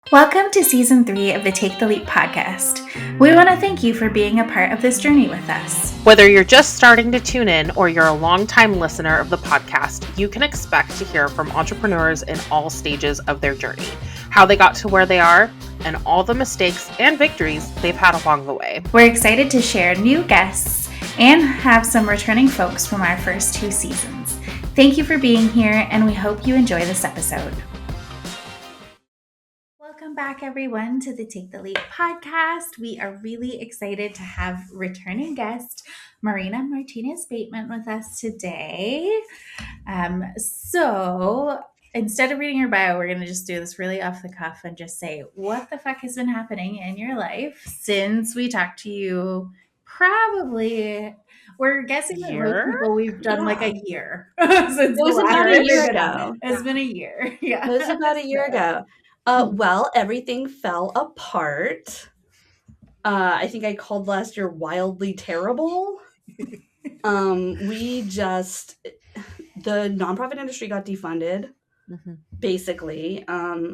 Welcome to Season 3 of the Take the Leap podcast. We want to thank you for being a part of this journey with us. Whether you're just starting to tune in or you're a longtime listener of the podcast, you can expect to hear from entrepreneurs in all stages of their journey, how they got to where they are, and all the mistakes and victories they've had along the way. We're excited to share new guests and have some returning folks from our first 2 seasons. Thank you for being here, and we hope you enjoy this episode. Welcome back, everyone, to the Take the Leap podcast. We are really excited to have returning guest Marina Martinez-Bateman with us today. So instead of reading her bio, we're going to just do this really off the cuff and just say, what the fuck has been happening in your life since we talked to you? Probably, we're guessing that most people we've done like a year. Since it was about a year ago. It's been a year. Yeah. It was about a year ago. Well, everything fell apart. I think I called last year wildly terrible. The nonprofit industry got defunded, basically. I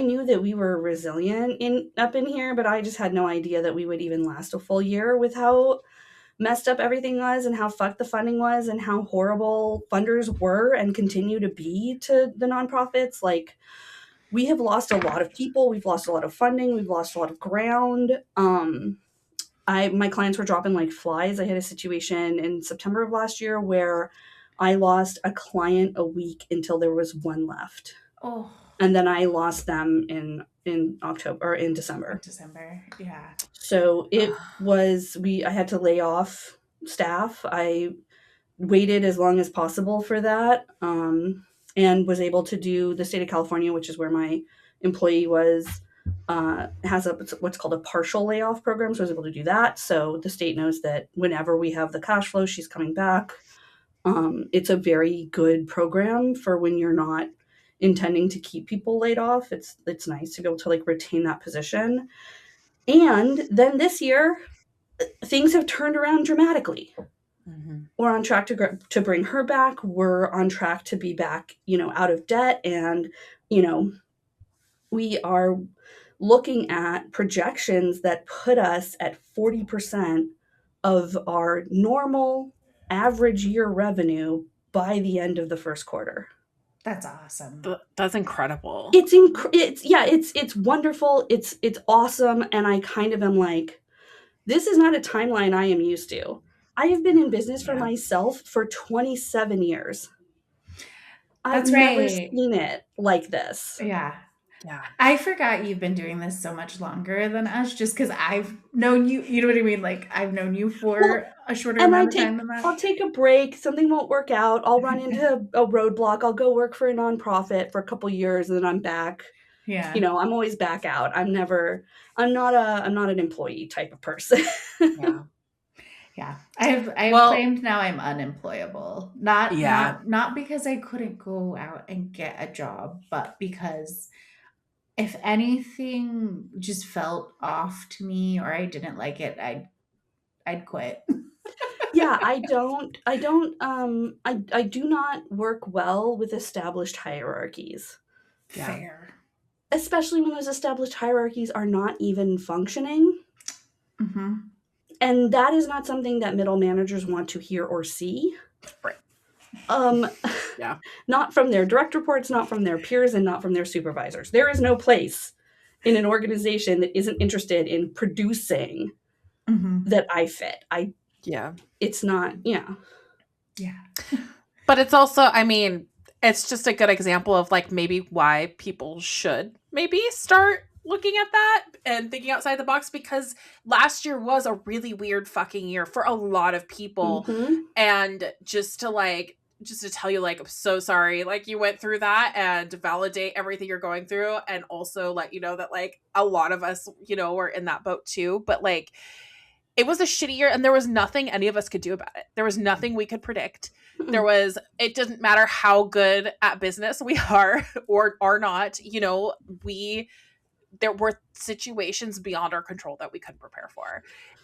knew that we were resilient up in here, but I just had no idea that we would even last a full year with how messed up everything was and how fucked the funding was and how horrible funders were and continue to be to the nonprofits. Like, we have lost a lot of people. We've lost a lot of funding. We've lost a lot of ground. My clients were dropping like flies. I had a situation in September of last year where I lost a client a week until there was one left. Oh. And then I lost them in October or in December. Yeah. So I had to lay off staff. I waited as long as possible for that, and was able to do the state of California, which is where my employee was, has what's called a partial layoff program. So I was able to do that. So the state knows that whenever we have the cash flow, she's coming back. It's a very good program for when you're not intending to keep people laid off. It's nice to be able to like retain that position. And then this year, things have turned around dramatically. Mm-hmm. We're on track to bring her back. We're on track to be back, out of debt. And, we are looking at projections that put us at 40% of our normal average year revenue by the end of the first quarter. That's awesome. That's incredible. It's wonderful. It's awesome. And I kind of am like, this is not a timeline I am used to. I have been in business for myself for 27 years. I've never seen it like this. Yeah. I forgot you've been doing this so much longer than us, just because I've known you, you know what I mean? Like, I've known you for a shorter amount of time than that. I'll take a break. Something won't work out. I'll run into a roadblock. I'll go work for a nonprofit for a couple years and then I'm back. Yeah. I'm always back out. I'm not an employee type of person. Yeah. I've claimed now I'm unemployable. Not because I couldn't go out and get a job, but because if anything just felt off to me or I didn't like it, I'd quit. Yeah, I do not work well with established hierarchies. Fair. Especially when those established hierarchies are not even functioning. Mm-hmm. And that is not something that middle managers want to hear or see. Right. Not from their direct reports, not from their peers, and not from their supervisors. There is no place in an organization that isn't interested in producing that I fit. It's not, Yeah. But it's also, it's just a good example of like maybe why people should maybe start looking at that and thinking outside the box, because last year was a really weird fucking year for a lot of people. Mm-hmm. And just to tell you, like, I'm so sorry, like, you went through that, and validate everything you're going through, and also let you know that, like, a lot of us, were in that boat too. But, like, it was a shitty year, and there was nothing any of us could do about it. There was nothing we could predict. Mm-hmm. It doesn't matter how good at business we are or are not, there were situations beyond our control that we couldn't prepare for.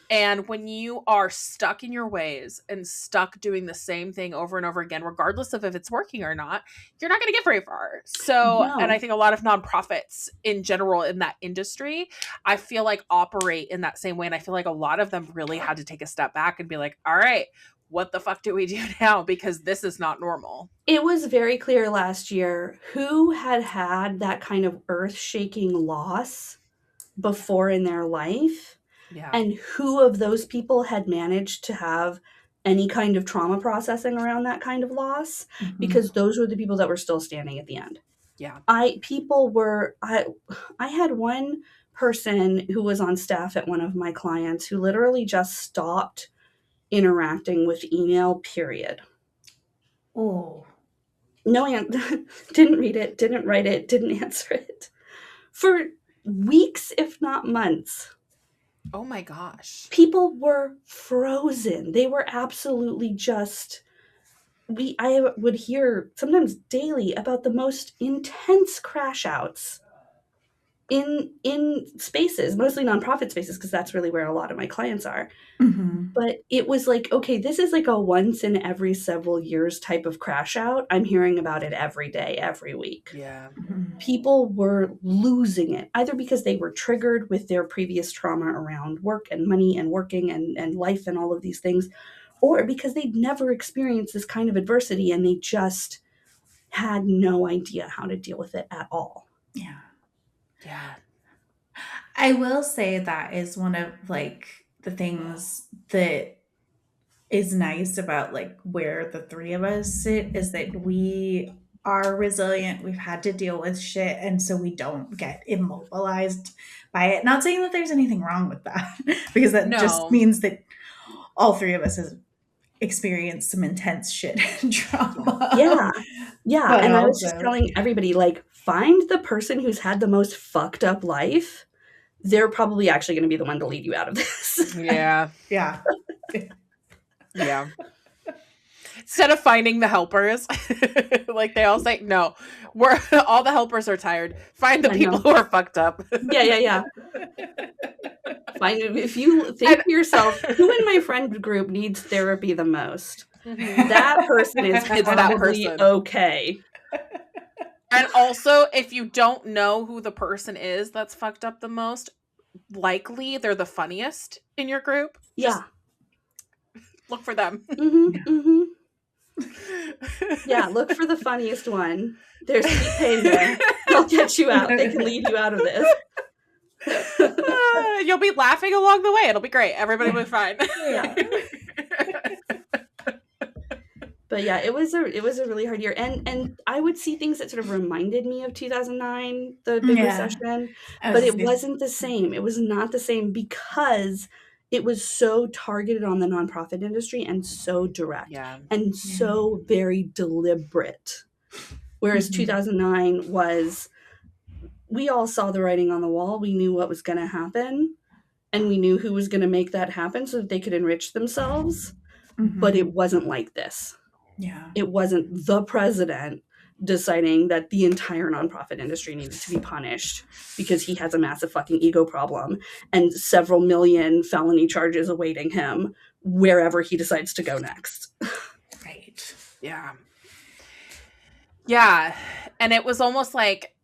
And when you are stuck in your ways and stuck doing the same thing over and over again, regardless of if it's working or not, you're not going to get very far. So, and No. I think a lot of nonprofits in general in that industry, I feel like operate in that same way. And I feel like a lot of them really had to take a step back and be like, all right, what the fuck do we do now? Because this is not normal. It was very clear last year who had that kind of earth-shaking loss before in their life. Yeah. And who of those people had managed to have any kind of trauma processing around that kind of loss, because those were the people that were still standing at the end. Yeah. I had one person who was on staff at one of my clients who literally just stopped interacting with email, period. Oh. No, didn't read it, didn't write it, didn't answer it for weeks, if not months. Oh my gosh. People were frozen. They were absolutely just, I would hear sometimes daily about the most intense crash outs in spaces, mostly nonprofit spaces, because that's really where a lot of my clients are. But it was like, okay, this is like a once in every several years type of crash out. I'm hearing about it every day, every week. Yeah. People were losing it, either because they were triggered with their previous trauma around work and money and working and life and all of these things, or because they'd never experienced this kind of adversity and they just had no idea how to deal with it at all. Yeah. Yeah. I will say that is one of like the things that is nice about like where the three of us sit, is that we are resilient. We've had to deal with shit, and so we don't get immobilized by it. Not saying that there's anything wrong with that, because that just means that all three of us have experienced some intense shit and trauma. Yeah. And I was just telling everybody, like, find the person who's had the most fucked up life. They're probably actually going to be the one to lead you out of this. Yeah. Yeah. Yeah. Instead of finding the helpers, like they all say, no, we're all the helpers are tired. Find the people who are fucked up. Yeah. Find, if you think to yourself, who in my friend group needs therapy the most? That person is probably okay. And also, if you don't know who the person is that's fucked up the most, likely they're the funniest in your group. Yeah. Look for them. Yeah, look for the funniest one. There's sweet pain there. They'll get you out. They can lead you out of this. You'll be laughing along the way. It'll be great. Everybody will be fine. Yeah. But yeah, it was a really hard year, and I would see things that sort of reminded me of 2009, the big recession, but it wasn't the same. It was not the same because it was so targeted on the nonprofit industry and so direct and so very deliberate. Whereas 2009 was, we all saw the writing on the wall. We knew what was going to happen, and we knew who was going to make that happen so that they could enrich themselves. But it wasn't like this. Yeah. It wasn't the president deciding that the entire nonprofit industry needed to be punished because he has a massive fucking ego problem and several million felony charges awaiting him wherever he decides to go next. Right. Yeah. Yeah. And it was almost like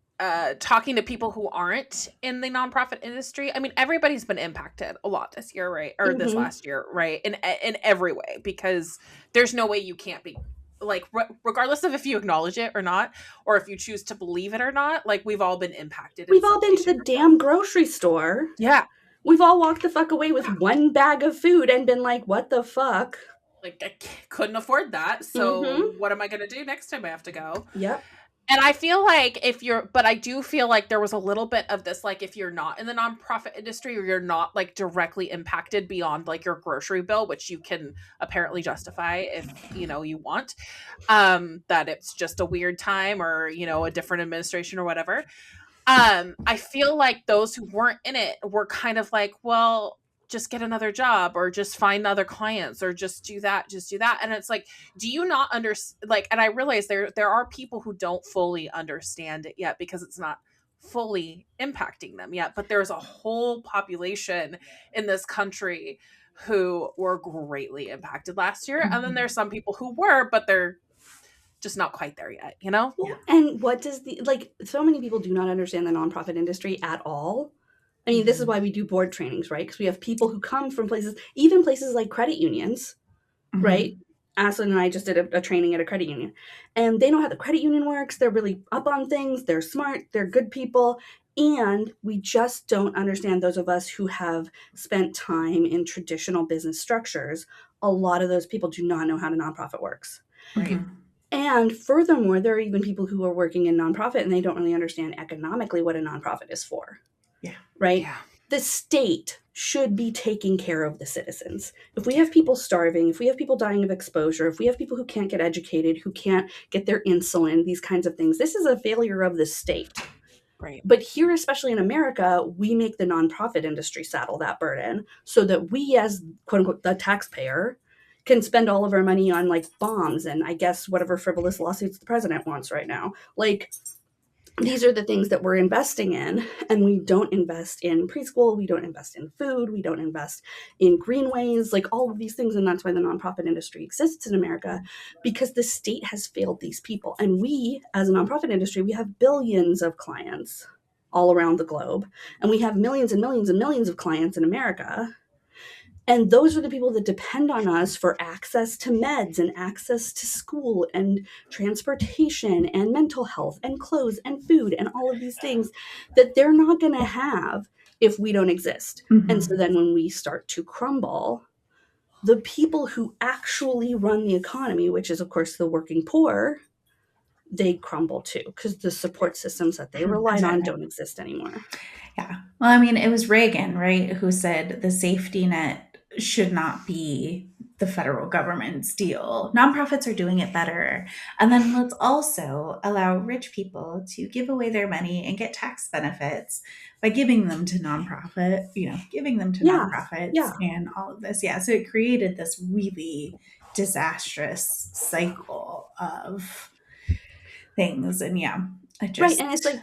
talking to people who aren't in the nonprofit industry. I mean, everybody's been impacted a lot this year, right? Or this last year, right? In every way, because there's no way you can't be, like, regardless of if you acknowledge it or not, or if you choose to believe it or not, like, we've all been impacted. We've all been to the damn grocery store. Yeah. We've all walked the fuck away with one bag of food and been like, what the fuck? Like, I couldn't afford that. So what am I going to do next time I have to go? Yep. And I feel like but I do feel like there was a little bit of this, like, if you're not in the nonprofit industry or you're not like directly impacted beyond like your grocery bill, which you can apparently justify if, you know, you want, that it's just a weird time or, you know, a different administration or whatever. I feel like those who weren't in it were kind of like, well, just get another job or just find other clients or just do that. And it's like, do you not understand? Like, and I realize there are people who don't fully understand it yet because it's not fully impacting them yet. But there's a whole population in this country who were greatly impacted last year. And then there's some people who were, but they're just not quite there yet, you know? Well, and what does so many people do not understand the nonprofit industry at all. I mean, this is why we do board trainings, right? Because we have people who come from places, even places like credit unions, right? Ashlyn and I just did a training at a credit union, and they know how the credit union works. They're really up on things. They're smart. They're good people. And we just don't understand, those of us who have spent time in traditional business structures. A lot of those people do not know how the nonprofit works. Right. And furthermore, there are even people who are working in nonprofit and they don't really understand economically what a nonprofit is for. Yeah. Right? Yeah. The state should be taking care of the citizens. If we have people starving, if we have people dying of exposure, if we have people who can't get educated, who can't get their insulin, these kinds of things, this is a failure of the state. Right. But here, especially in America, we make the nonprofit industry saddle that burden so that we, as quote unquote the taxpayer, can spend all of our money on like bombs and I guess whatever frivolous lawsuits the president wants right now. Like, these are the things that we're investing in, and we don't invest in preschool, we don't invest in food, we don't invest in greenways, like all of these things. And that's why the nonprofit industry exists in America, because the state has failed these people. And we, as a nonprofit industry, we have billions of clients all around the globe, and we have millions and millions and millions of clients in America. And those are the people that depend on us for access to meds and access to school and transportation and mental health and clothes and food and all of these things that they're not going to have if we don't exist. And so then when we start to crumble, the people who actually run the economy, which is, of course, the working poor, they crumble too, because the support systems that they relied on don't exist anymore. Yeah. Well, I mean, it was Reagan, right, who said the safety net should not be the federal government's deal. Nonprofits are doing it better. And then let's also allow rich people to give away their money and get tax benefits by giving them to nonprofits and all of this. Yeah. So it created this really disastrous cycle of things. And right. And it's like,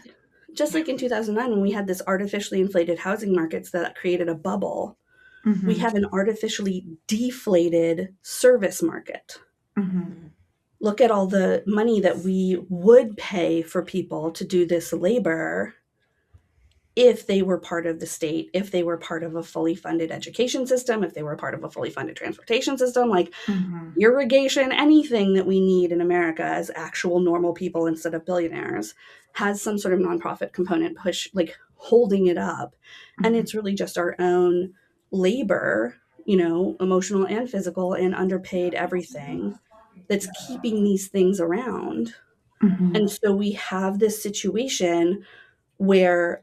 just like in 2009, when we had this artificially inflated housing markets that created a bubble, we have an artificially deflated service market. Look at all the money that we would pay for people to do this labor if they were part of the state, if they were part of a fully funded education system, if they were part of a fully funded transportation system, like irrigation, anything that we need in America as actual normal people instead of billionaires, has some sort of nonprofit component push, like holding it up. And it's really just our own labor, emotional and physical and underpaid everything that's keeping these things around. And so we have this situation where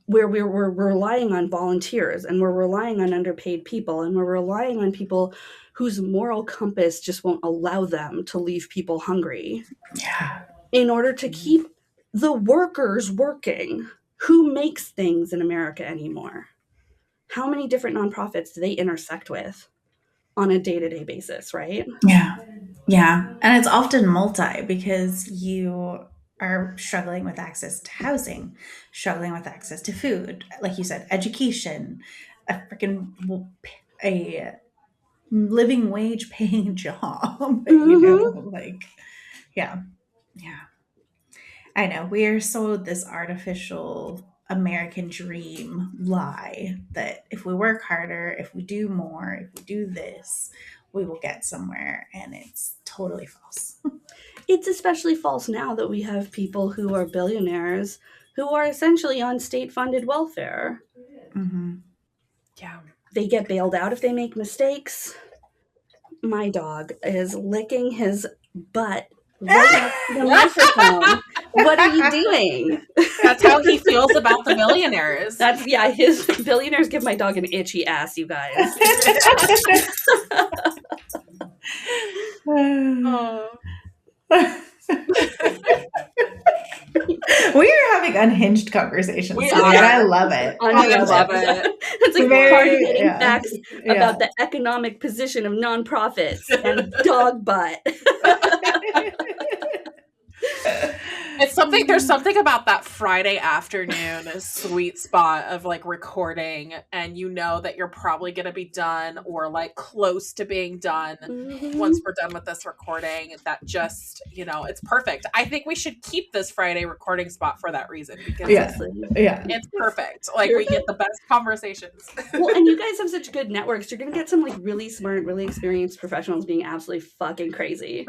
we're relying on volunteers, and we're relying on underpaid people, and we're relying on people whose moral compass just won't allow them to leave people hungry in order to keep the workers working. Who makes things in America anymore? How many different nonprofits do they intersect with on a day-to-day basis, right? Yeah. And it's often multi, because you are struggling with access to housing, struggling with access to food, like you said, education, a living wage paying job, yeah. I know we are sold this artificial American dream lie that if we work harder, if we do more, if we do this, we will get somewhere. And it's totally false. It's especially false now that we have people who are billionaires who are essentially on state-funded welfare. Yeah. They get bailed out if they make mistakes. My dog is licking his butt right up to the microphone. What are you doing? That's how he feels about the billionaires. His billionaires give my dog an itchy ass, you guys. We are having unhinged conversations today, and I love it. I love it. It's like hard-hitting facts about the economic position of nonprofits and dog butt. It's something, there's something about that Friday afternoon sweet spot of like recording, and you know that you're probably going to be done or like close to being done once we're done with this recording. That just, you know, it's perfect. I think we should keep this Friday recording spot for that reason, because it's perfect. Like we get the best conversations. Well, and you guys have such good networks. You're going to get some like really smart, really experienced professionals being absolutely fucking crazy.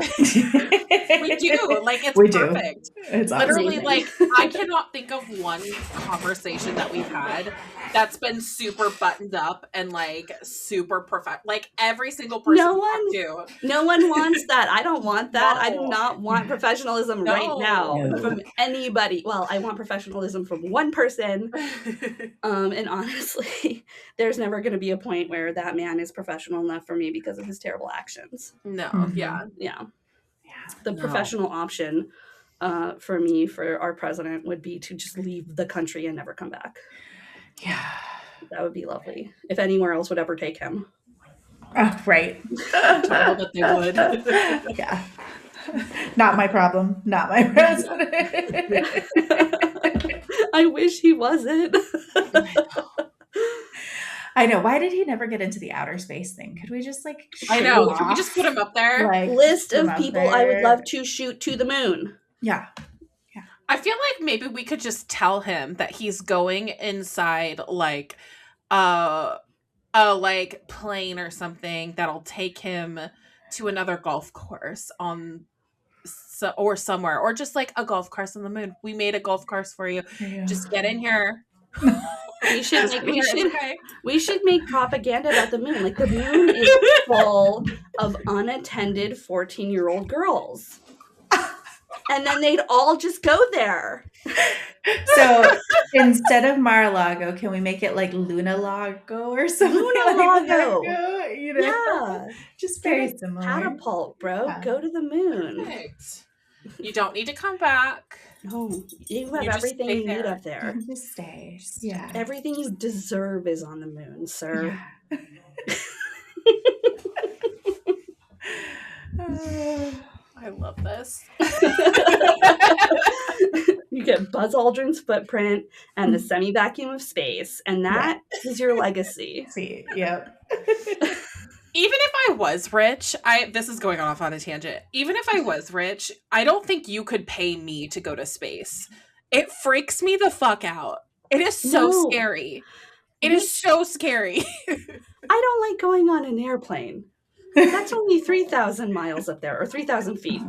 We do. Like, it's perfect. It's literally amazing. Like, I cannot think of one conversation that we've had that's been super buttoned up and like super perfect. Like, every single person no one wants that. I don't want that. No. I do not want professionalism right now from anybody. Well, I want professionalism from one person. And honestly, there's never going to be a point where that man is professional enough for me because of his terrible actions. No. Yeah. The professional option for me, for our president, would be to just leave the country and never come back. Yeah. That would be lovely. If anywhere else would ever take him. Right. I'm told that they would. Yeah. Not my problem. Not my president. I wish he wasn't. I know. Why did he never get into the outer space thing? Could we just like I know. Can we just put him up there? Like, list of people I would love to shoot to the moon. Yeah. I feel like maybe we could just tell him that he's going inside like a like plane or something that'll take him to another golf course or somewhere, or just like a golf course on the moon. We made a golf course for you. Just get in here. We should make propaganda about the moon. Like, the moon is full of unattended 14-year-old girls. And then they'd all just go there. So instead of Mar-a-Lago, can we make it like Luna-Lago or something? Luna-Lago. You know? Yeah. Just very similar. Catapult, bro. Yeah. Go to the moon. Perfect. You don't need to come back. No, you have everything you need up there. Just stay. Yeah. Everything you deserve is on the moon, sir. Yeah. I love this. You get Buzz Aldrin's footprint and the semi-vacuum of space, and that is your legacy. See, yep. Even if I was rich, this is going off on a tangent. Even if I was rich, I don't think you could pay me to go to space. It freaks me the fuck out. It is so scary. It is so scary. I don't like going on an airplane. That's only 3,000 miles up there, or 3,000 feet.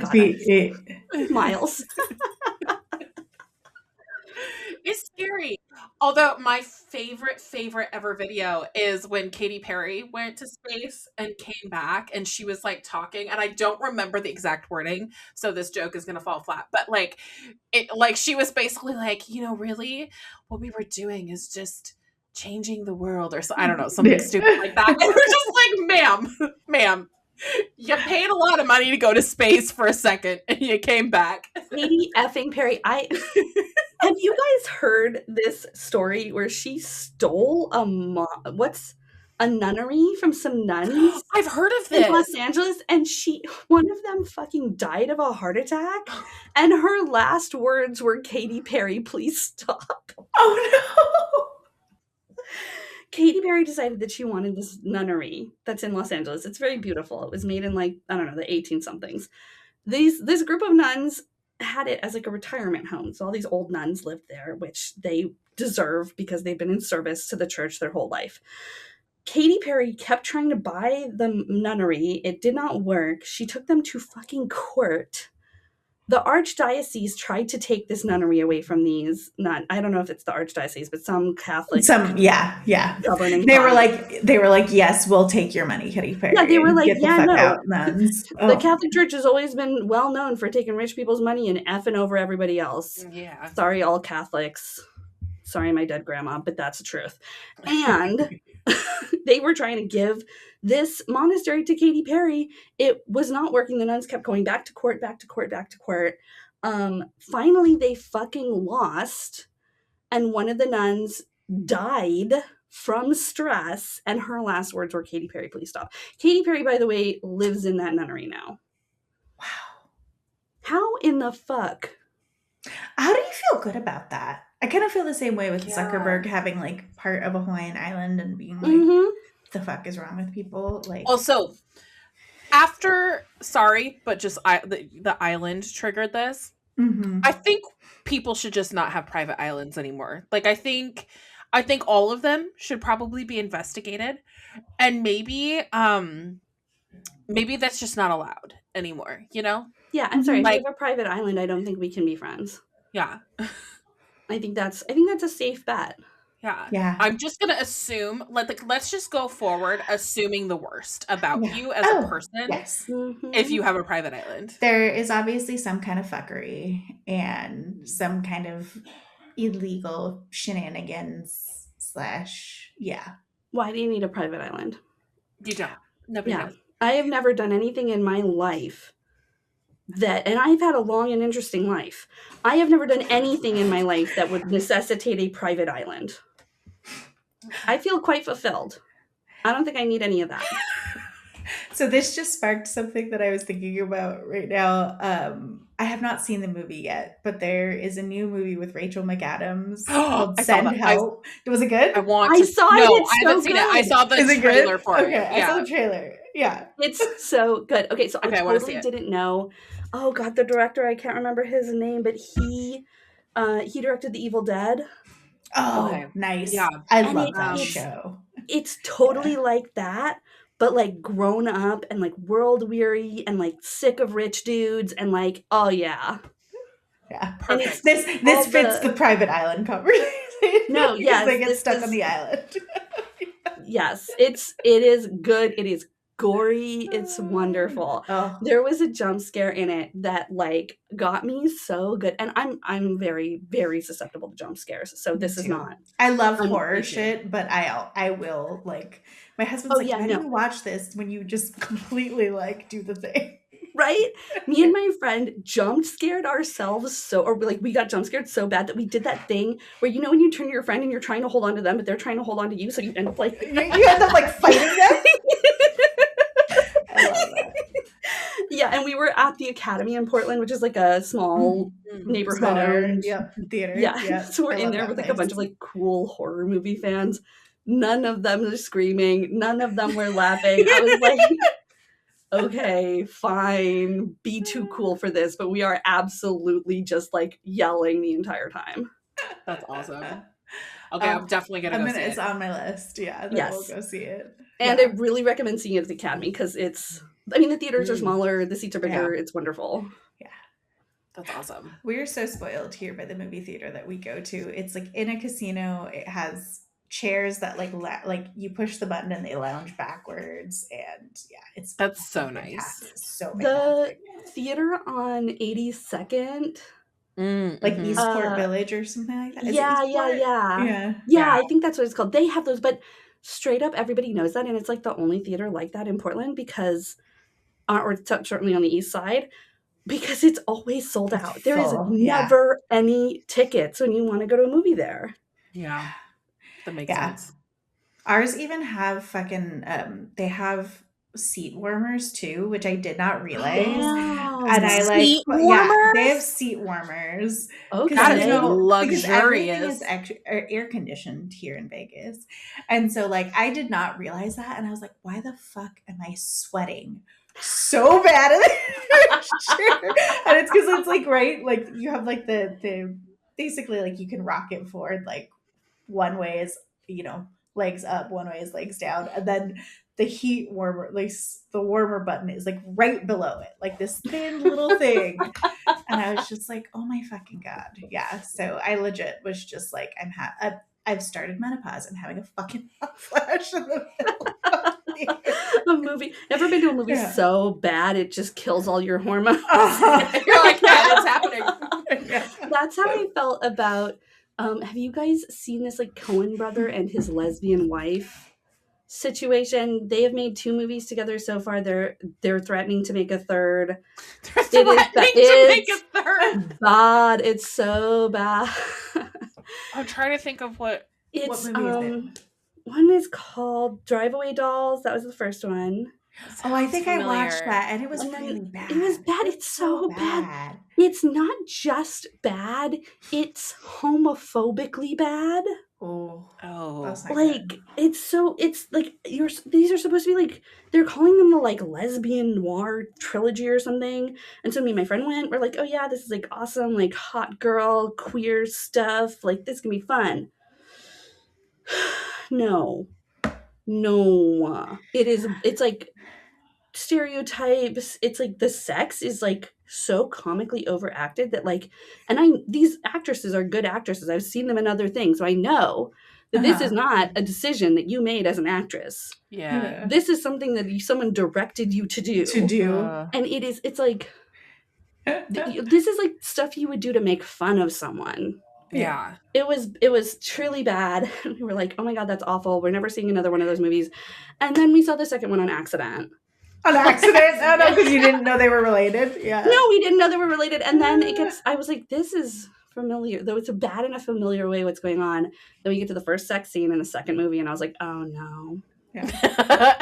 Miles. It's scary. Although my favorite ever video is when Katy Perry went to space and came back, and she was like talking, and I don't remember the exact wording, so this joke is gonna fall flat. But like, she was basically like, you know, really, what we were doing is just changing the world, or so, I don't know, something stupid like that. And we're just like, ma'am, you paid a lot of money to go to space for a second, and you came back. Katy effing Perry, have you guys heard this story where she stole a nunnery from some nuns? I've heard of this. In Los Angeles, and one of them fucking died of a heart attack, and her last words were, "Katy Perry, please stop." Oh no. Katy Perry decided that she wanted this nunnery that's in Los Angeles. It's very beautiful. It was made in like, I don't know, the 18-somethings. This group of nuns had it as like a retirement home. So all these old nuns lived there, which they deserve because they've been in service to the church their whole life. Katy Perry kept trying to buy the nunnery. It did not work. She took them to fucking court. The archdiocese tried to take this nunnery away from these I don't know if it's the archdiocese, but some Catholic. Governing. They were like, yes, we'll take your money, Katy Perry. Yeah, they were like, get the fuck out, nuns. The Catholic Church has always been well known for taking rich people's money and effing over everybody else. Yeah. Sorry, all Catholics. Sorry, my dead grandma, but that's the truth. And they were trying to give this monastery to Katy Perry. It was not working. The nuns kept going back to court. Finally, they fucking lost. And one of the nuns died from stress. And her last words were, "Katy Perry, please stop." Katy Perry, by the way, lives in that nunnery now. Wow. How in the fuck How do you feel good about that? I kind of feel the same way with Yeah. Zuckerberg having like part of a Hawaiian island and being like, Mm-hmm. the fuck is wrong with people? Like, Also, after, sorry, but just the island triggered this. mhm. I think people should just not have private islands anymore. Like, I think all of them should probably be investigated, and maybe that's just not allowed anymore, you know? Yeah, I'm sorry. If you Like, have a private island, I don't think we can be friends. yeah. I think that's a safe bet. Yeah. Yeah. I'm just going to assume, let's just go forward assuming the worst about Yeah. you as a person Yes. Mm-hmm. if you have a private island. There is obviously some kind of fuckery and some kind of illegal shenanigans / yeah. Why do you need a private island? You don't. Nobody knows. I have never done anything in my life and I've had a long and interesting life. I have never done anything in my life that would necessitate a private island. I feel quite fulfilled. I don't think I need any of that. So this just sparked something that I was thinking about right now. I have not seen the movie yet, but there is a new movie with Rachel McAdams called Send Help. Was it good? I saw it. No, It's I haven't so seen good. it. I saw the trailer for it. I saw the trailer. Yeah. It's so good. Okay, so I totally I didn't know. Oh God, the director, I can't remember his name, but he directed The Evil Dead. Oh, okay. Nice. Yeah. I love that show. It's totally like that, but like grown up and like world weary and like sick of rich dudes and like, oh yeah. Yeah. Perfect. This fits the private island conversation. No, yes. They get stuck on the island. Yes. It is good. It is gory. It's wonderful. Oh. There was a jump scare in it that like got me so good, and I'm very, very susceptible to jump scares, so this is not. I love horror shit, but I will like, my husband's like, why do you watch this when you just completely like do the thing? Right? Me and my friend jump scared ourselves we got jump scared so bad that we did that thing where, you know, when you turn to your friend and you're trying to hold on to them, but they're trying to hold on to you, so you end up like you end up like fighting them. I love that. Yeah, and we were at the Academy in Portland, which is like a small neighborhood theater. Yeah. So we're in there with like a bunch of like cool horror movie fans. None of them are screaming. None of them were laughing. I was like, okay, fine, be too cool for this, but we are absolutely just like yelling the entire time. That's awesome. Okay, I'm definitely gonna go see it. It's on my list. Yeah, yes, we'll go see it. And I really recommend seeing it at the Academy because the theaters are smaller, the seats are bigger. It's wonderful. Yeah, that's awesome. We're so spoiled here by the movie theater that we go to. It's like in a casino. It has chairs that like you push the button and they lounge backwards, and that's so nice. It's so fantastic. The theater on 82nd, like Eastport Village or something like that. Yeah, I think that's what it's called. They have those, but straight up everybody knows that, and it's like the only theater like that in Portland because or certainly on the east side, because it's always sold out. There is never any tickets when you want to go to a movie there. Yeah. That makes sense. Ours even have fucking they have seat warmers too, which I did not realize. Wow. And I like seat warmers? They have seat warmers. Okay. That is luxurious. Everything is air conditioned here in Vegas. And so like I did not realize that, and I was like, why the fuck am I sweating so bad in the chair? And it's because it's like like you have like the basically like you can rock it forward, like one way is, you know, legs up, one way is legs down, and then the heat warmer, like the warmer button is like right below it, like this thin little thing. And I was just like, oh my fucking God. Yeah. So I legit was just like, I've started menopause. I'm having a fucking hot flash in the middle of a movie. Never been to a movie so bad it just kills all your hormones. You're like, yeah, it's happening. That's how I felt about have you guys seen this like Coen brother and his lesbian wife situation? They have made 2 movies together so far. They're threatening to make a third. They're threatening to make a third. Bad. It's so bad. I'm trying to think of what movie is it? One is called Drive Away Dolls. That was the first one. Oh, I think familiar. I watched that, and it was really bad. It was bad. It's so bad. It's not just bad, it's homophobically bad. Oh, that's not like good. It's like these are supposed to be like, they're calling them the like lesbian noir trilogy or something. And so me and my friend we're like, oh yeah, this is like awesome, like hot girl queer stuff, like this can be fun. No, it's like stereotypes. It's like the sex is like so comically overacted that like, and these actresses are good actresses. I've seen them in other things, so I know that this is not a decision that you made as an actress. Yeah. This is something that someone directed you to do. And it's like this is like stuff you would do to make fun of someone. Yeah. It was truly bad. We were like, oh my God, that's awful. We're never seeing another one of those movies. And then we saw the second one on accident. On accident? Oh no, because you didn't know they were related? Yeah. No, we didn't know they were related. And then I was like, this is familiar, though it's a bad in a familiar way what's going on. Then we get to the first sex scene in the second movie, and I was like, oh no. Yeah.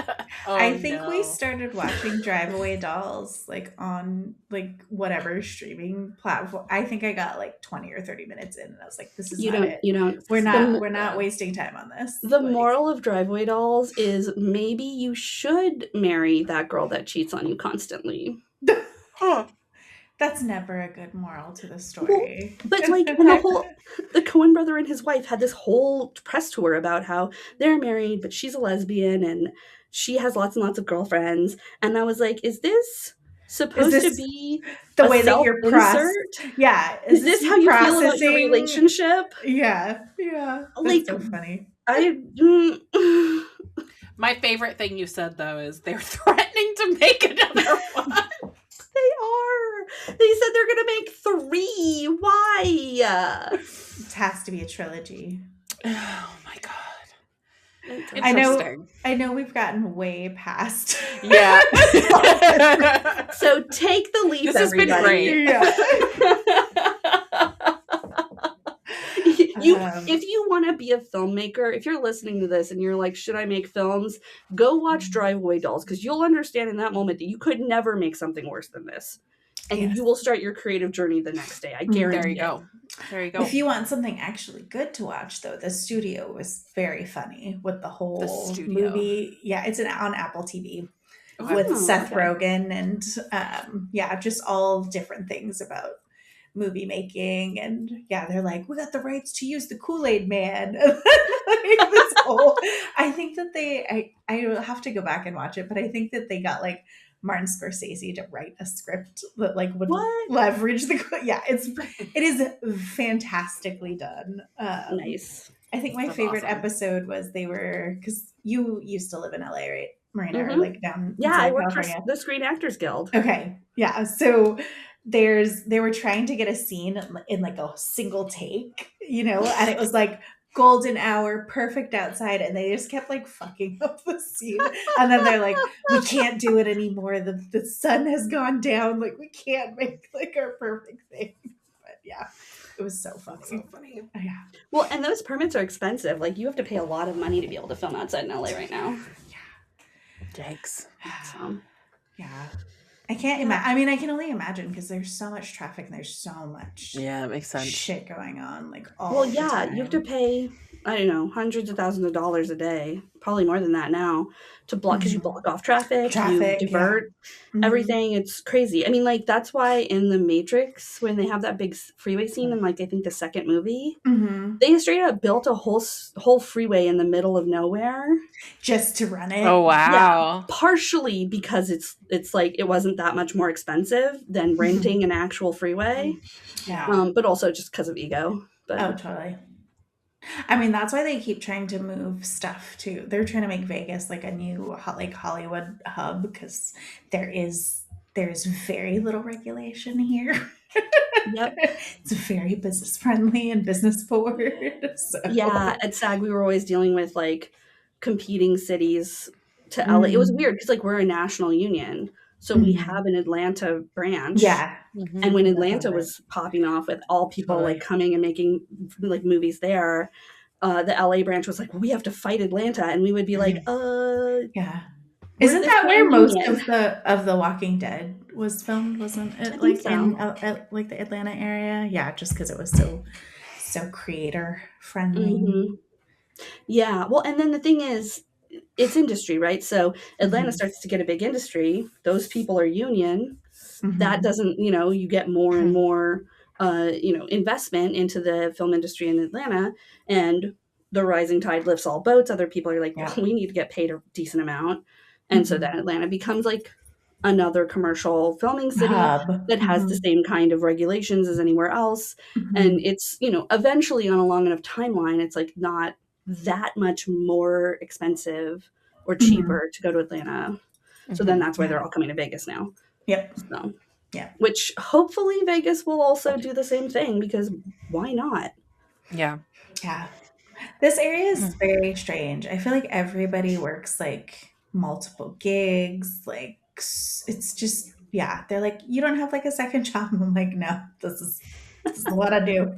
I think we started watching Drive Away Dolls like on like whatever streaming platform. I think I got like 20 or 30 minutes in, and I was like, this is not it. We're not wasting time on this. The moral of Drive Away Dolls is maybe you should marry that girl that cheats on you constantly. That's never a good moral to the story. Well, but like when the Coen brother and his wife had this whole press tour about how they're married, but she's a lesbian and she has lots and lots of girlfriends. And I was like, is this supposed to be the way that you're Yeah. Is this how you feel about your relationship? Yeah. Yeah. That's like, so funny. My favorite thing you said though is they're threatening to make another one. They are. They said they're going to make 3. Why? It has to be a trilogy. Oh my God. I know we've gotten way past. Yeah. So take the leap, this everybody. Has been great. Yeah. If you want to be a filmmaker, if you're listening to this and you're like, should I make films? Go watch Drive Away Dolls, because you'll understand in that moment that you could never make something worse than this. And you will start your creative journey the next day. I guarantee There you go. If you want something actually good to watch, though, The Studio was very funny with the whole movie. Yeah, it's on Apple TV with Seth Rogen and just all different things about movie making. And they're like, we got the rights to use the Kool-Aid Man. I think that I have to go back and watch it, but I think that they got like Martin Scorsese to write a script that like would leverage it is fantastically done. Nice. I think my favorite episode was because you used to live in LA, right, Marina? Or like down I worked for the Screen Actors Guild. Okay. Yeah. So they were trying to get a scene in like a single take, and it was like golden hour, perfect outside, and they just kept like fucking up the scene. And then they're like, we can't do it anymore. The sun has gone down. Like we can't make like our perfect thing. But it was so funny. So funny. Yeah. Well, and those permits are expensive. Like you have to pay a lot of money to be able to film outside in LA right now. Yeah. Yikes. Yeah. I can't imagine. I mean, I can only imagine because there's so much traffic and there's so much that makes sense. Shit going on like all the time. You have to pay, I don't know, hundreds of thousands of dollars a day, probably more than that now, to block, because you block off traffic, you divert everything. It's crazy. I mean, like that's why in The Matrix, when they have that big freeway scene in like I think the second movie, they straight up built a whole freeway in the middle of nowhere just to run it. Oh wow! Yeah, partially because it's like it wasn't that much more expensive than renting an actual freeway. Yeah, but also just because of ego. But, oh, totally. I mean, that's why they keep trying to move stuff too. They're trying to make Vegas like a new like Hollywood hub because there's very little regulation here. Yep. It's very business friendly and business forward. So. Yeah, at SAG we were always dealing with like competing cities to LA. It was weird because like we're a national union. So we have an Atlanta branch. Yeah. And when Atlanta was popping off with all people like coming and making like movies there, the LA branch was like, we have to fight Atlanta. And we would be like, yeah. Isn't that where most of the Walking Dead was filmed? Wasn't it like so. in like the Atlanta area? Yeah, just because it was so creator friendly. Mm-hmm. Yeah. Well, and then the thing is, it's industry, right? So Atlanta starts to get a big industry. Those people are union. That doesn't, you get more and more, investment into the film industry in Atlanta, and the rising tide lifts all boats. Other people are like, well, we need to get paid a decent amount. And so then Atlanta becomes like another commercial filming city that has the same kind of regulations as anywhere else. And it's, eventually on a long enough timeline, it's like not that much more expensive or cheaper to go to Atlanta. So then that's why they're all coming to Vegas now. Yep. So, yeah. Which hopefully Vegas will also do the same thing, because why not? Yeah. Yeah. This area is very strange. I feel like everybody works like multiple gigs. Like it's just, yeah. They're like, you don't have like a second job. I'm like, no, this is what I do.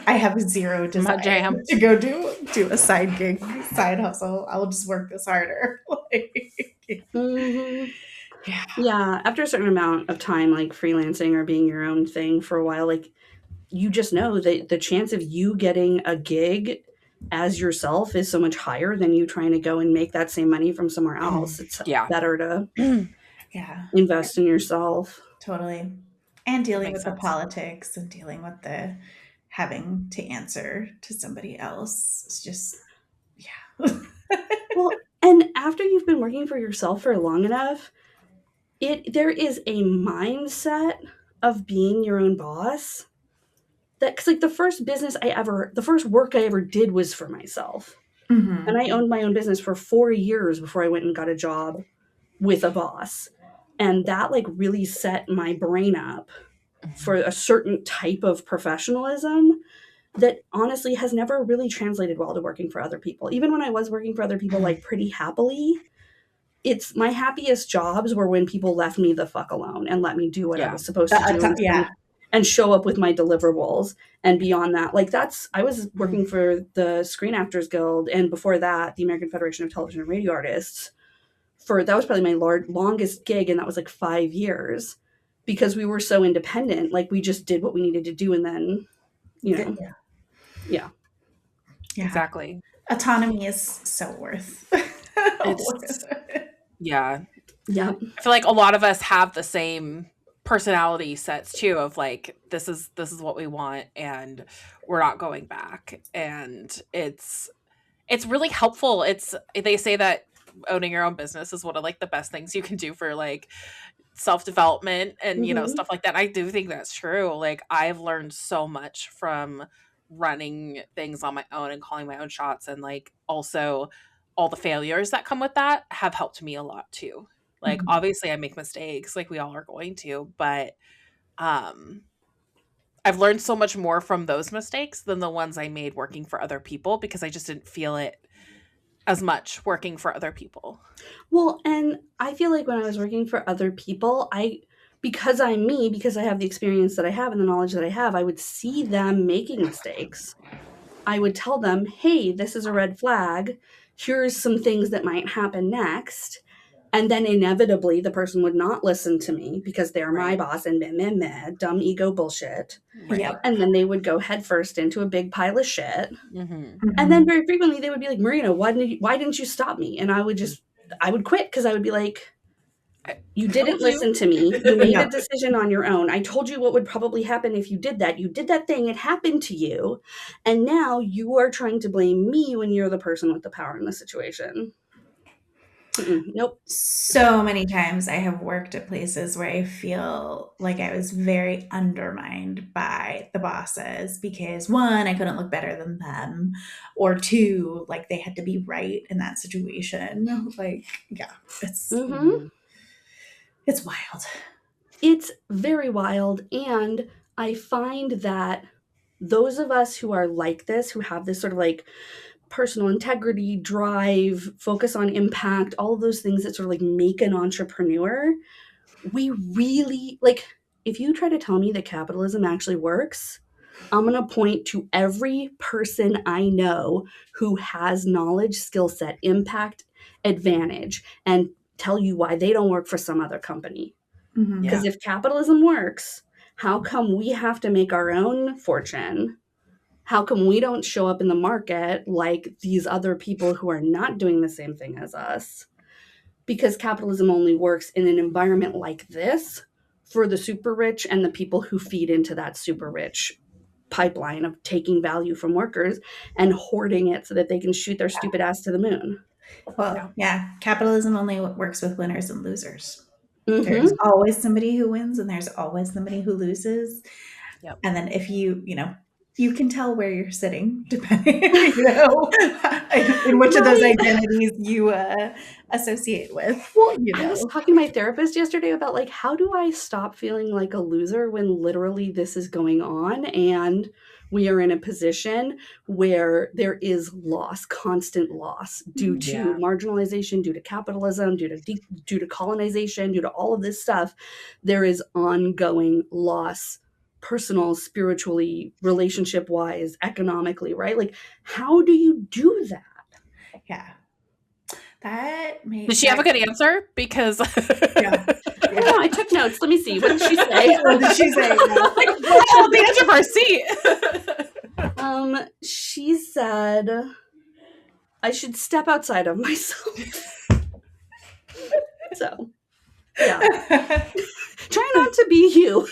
I have zero desire to go do a side gig, side hustle. I will just work this harder. Yeah. After a certain amount of time, like freelancing or being your own thing for a while, like you just know that the chance of you getting a gig as yourself is so much higher than you trying to go and make that same money from somewhere else. It's better to invest in yourself. Totally. And dealing with the politics and dealing with the having to answer to somebody else. It's just, Well, and after you've been working for yourself for long enough, there is a mindset of being your own boss that, cause like the first work I ever did was for myself. And I owned my own business for 4 years before I went and got a job with a boss. And that like really set my brain up for a certain type of professionalism that honestly has never really translated well to working for other people. Even when I was working for other people, like pretty happily, it's my happiest jobs were when people left me the fuck alone and let me do what I was supposed to do and show up with my deliverables. And beyond that, like I was working for the Screen Actors Guild, and before that, the American Federation of Television and Radio Artists. That was probably my longest gig, and that was like 5 years, because we were so independent. Like we just did what we needed to do, and then, yeah. Exactly. Autonomy is so worth. Yeah. I feel like a lot of us have the same personality sets too, of like, this is what we want and we're not going back. And it's really helpful. They say that owning your own business is one of like the best things you can do for like self-development and stuff like that. I do think that's true. Like I've learned so much from running things on my own and calling my own shots, and like also all the failures that come with that have helped me a lot too. Like obviously I make mistakes, like we all are going to, but I've learned so much more from those mistakes than the ones I made working for other people, because I just didn't feel it as much working for other people. Well, and I feel like when I was working for other people, because I'm me, because I have the experience that I have and the knowledge that I have, I would see them making mistakes. I would tell them, hey, this is a red flag. Here's some things that might happen next. And then inevitably the person would not listen to me because they're my boss and dumb ego bullshit. Right. And then they would go headfirst into a big pile of shit. And then very frequently they would be like, Marina, why didn't you stop me? And I would quit, because I would be like, you didn't listen to me. You made a decision on your own. I told you what would probably happen if you did that. You did that thing. It happened to you. And now you are trying to blame me when you're the person with the power in the situation. Nope. So many times I have worked at places where I feel like I was very undermined by the bosses because, one, I couldn't look better than them, or two, like they had to be right in that situation. Like, it's wild. It's very wild. And I find that those of us who are like this, who have this sort of like personal integrity, drive, focus on impact, all of those things that sort of like make an entrepreneur, we really, like, if you try to tell me that capitalism actually works, I'm going to point to every person I know who has knowledge, skill set, impact, advantage, and tell you why they don't work for some other company. Mhm. Because if capitalism works, how come we have to make our own fortune? How come we don't show up in the market like these other people who are not doing the same thing as us? Because capitalism only works in an environment like this for the super rich and the people who feed into that super rich pipeline of taking value from workers and hoarding it so that they can shoot their stupid ass to the moon. Well, yeah, capitalism only works with winners and losers. Mm-hmm. There's always somebody who wins and there's always somebody who loses. Yep. And then if you can tell where you're sitting depending, in which of those identities you associate with. Well, I was talking to my therapist yesterday about like, how do I stop feeling like a loser when literally this is going on and we are in a position where there is loss, constant loss due to marginalization, due to capitalism, due to colonization, due to all of this stuff. There is ongoing loss, personal, spiritually, relationship wise, economically, right? Like, how do you do that? Yeah. That makes Did she have a good answer? Because yeah. Oh, I took notes. Let me see. What did she say? What did she say? on the edge of our seat. She said I should step outside of myself. So, yeah. Try not to be you.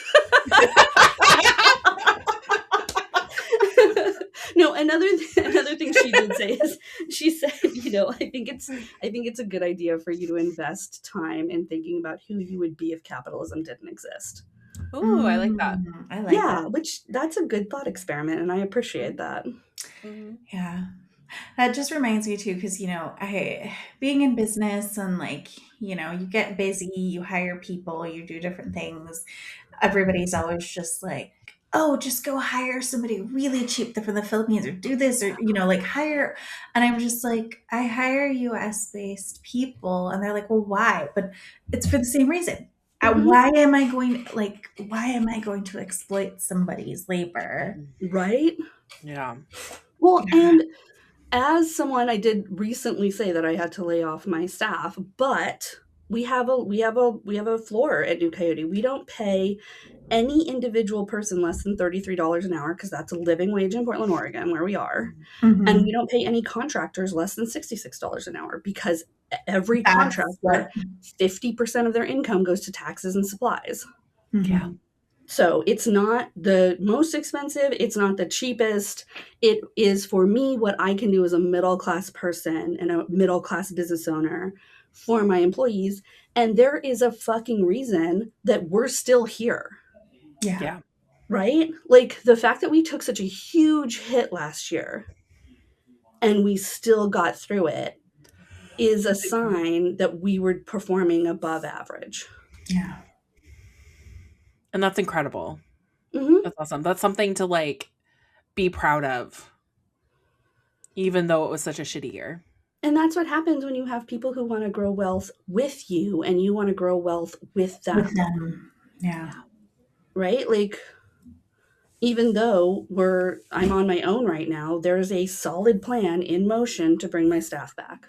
No, another thing she did say is she said, I think it's a good idea for you to invest time in thinking about who you would be if capitalism didn't exist. Ooh, I like that. I like that. Which that's a good thought experiment, and I appreciate that. Mm-hmm. Yeah. That just reminds me too, because being in business and you get busy, you hire people, you do different things. Everybody's always just like, oh, just go hire somebody really cheap from the Philippines or do this or hire. And I'm just like, I hire US-based people, and they're like, well, why? But it's for the same reason. Mm-hmm. Why am I going to exploit somebody's labor? Right? Yeah. Well, and as someone, I did recently say that I had to lay off my staff, but we have a floor at New Coyote. We don't pay any individual person less than $33 an hour because that's a living wage in Portland, Oregon, where we are. Mm-hmm. And we don't pay any contractors less than $66 an hour because every contractor, 50% of their income goes to taxes and supplies. Mm-hmm. Yeah. So it's not the most expensive. It's not the cheapest. It is, for me, what I can do as a middle-class person and a middle-class business owner for my employees. And there is a fucking reason that we're still here. Yeah. Right? Like the fact that we took such a huge hit last year and we still got through it is a sign that we were performing above average. Yeah. And that's incredible. Mm-hmm. That's awesome. That's something to be proud of, even though it was such a shitty year. And that's what happens when you have people who want to grow wealth with you and you want to grow wealth with them. Yeah. Right? Like, even though I'm on my own right now, there's a solid plan in motion to bring my staff back.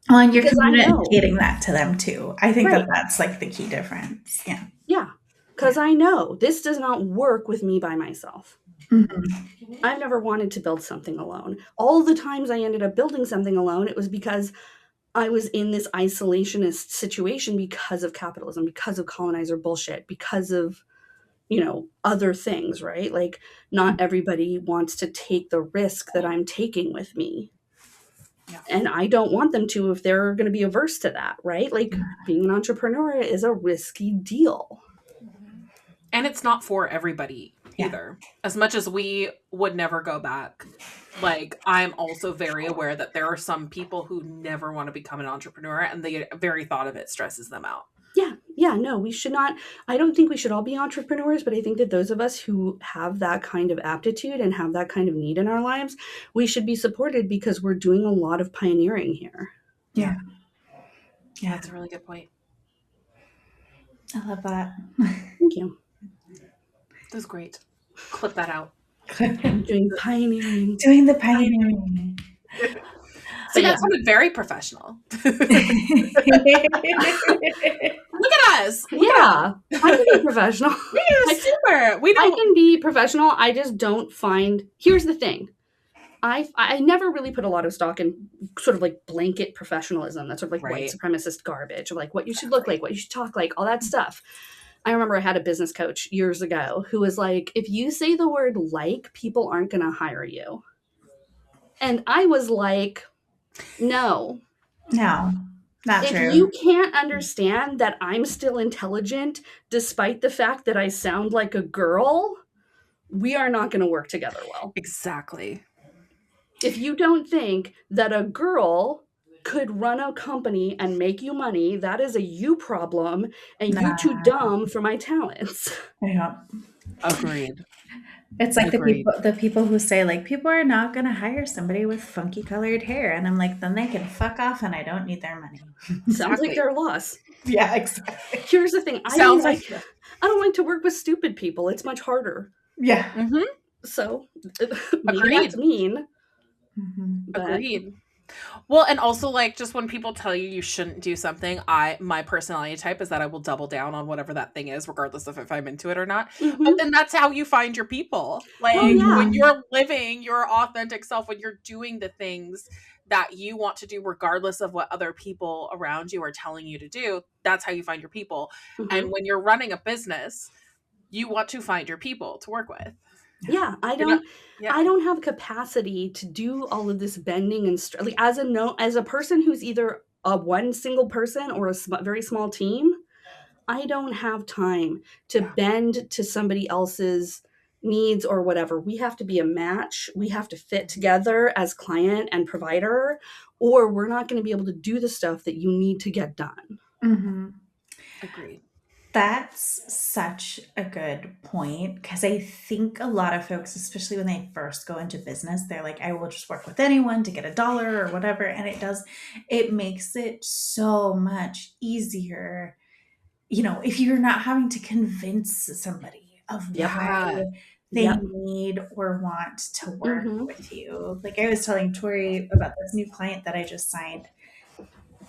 Well, and you're communicating that to them too. I think that's the key difference. Yeah. Yeah. Because I know this does not work with me by myself. Mm-hmm. I've never wanted to build something alone. All the times I ended up building something alone, it was because I was in this isolationist situation because of capitalism, because of colonizer bullshit, because of, other things, right? Like, not everybody wants to take the risk that I'm taking with me. Yeah. And I don't want them to if they're going to be averse to that, right? Like, being an entrepreneur is a risky deal. And it's not for everybody either. As much as we would never go back, I'm also very aware that there are some people who never want to become an entrepreneur, and the very thought of it stresses them out. Yeah, no, we should not. I don't think we should all be entrepreneurs, but I think that those of us who have that kind of aptitude and have that kind of need in our lives, we should be supported because we're doing a lot of pioneering here. Yeah. Yeah, that's a really good point. I love that. Thank you. That was great. Clip that out. Doing pioneering. Doing the pioneering. See, that sounded very professional. Look at us. I can be professional. We're super. I can be professional. I just don't find. Here's the thing. I never really put a lot of stock in sort of like blanket professionalism. That's sort of like white supremacist garbage, or like what you should look like, what you should talk like, all that stuff. I remember I had a business coach years ago who was like, if you say the word like, people aren't going to hire you. And I was like, no. No, not true. If you can't understand that I'm still intelligent, despite the fact that I sound like a girl, we are not going to work together well. Exactly. If you don't think that a girl could run a company and make you money, that is a you problem, and you're too dumb for my talents. Yeah. Agreed. It's like the people who say like people are not going to hire somebody with funky colored hair, and I'm like, then they can fuck off, and I don't need their money. Sounds like their loss. Yeah, exactly. Here's the thing: I don't like to work with stupid people. It's much harder. Yeah. Mm-hmm. So maybe that's mean. Mm-hmm. Agreed. Well, and also like just when people tell you shouldn't do something, my personality type is that I will double down on whatever that thing is, regardless of if I'm into it or not. Mm-hmm. But then that's how you find your people. Like when you're living your authentic self, when you're doing the things that you want to do, regardless of what other people around you are telling you to do, that's how you find your people. Mm-hmm. And when you're running a business, you want to find your people to work with. Yeah, I don't have capacity to do all of this bending and like as a person who's either a one single person or a very small team, I don't have time to bend to somebody else's needs or whatever. We have to be a match. We have to fit together as client and provider, or we're not going to be able to do the stuff that you need to get done. Mm-hmm. Agreed. That's such a good point, because I think a lot of folks, especially when they first go into business, they're like, I will just work with anyone to get $1 or whatever. And it makes it so much easier, if you're not having to convince somebody of why they need or want to work with you. Like I was telling Tori about this new client that I just signed.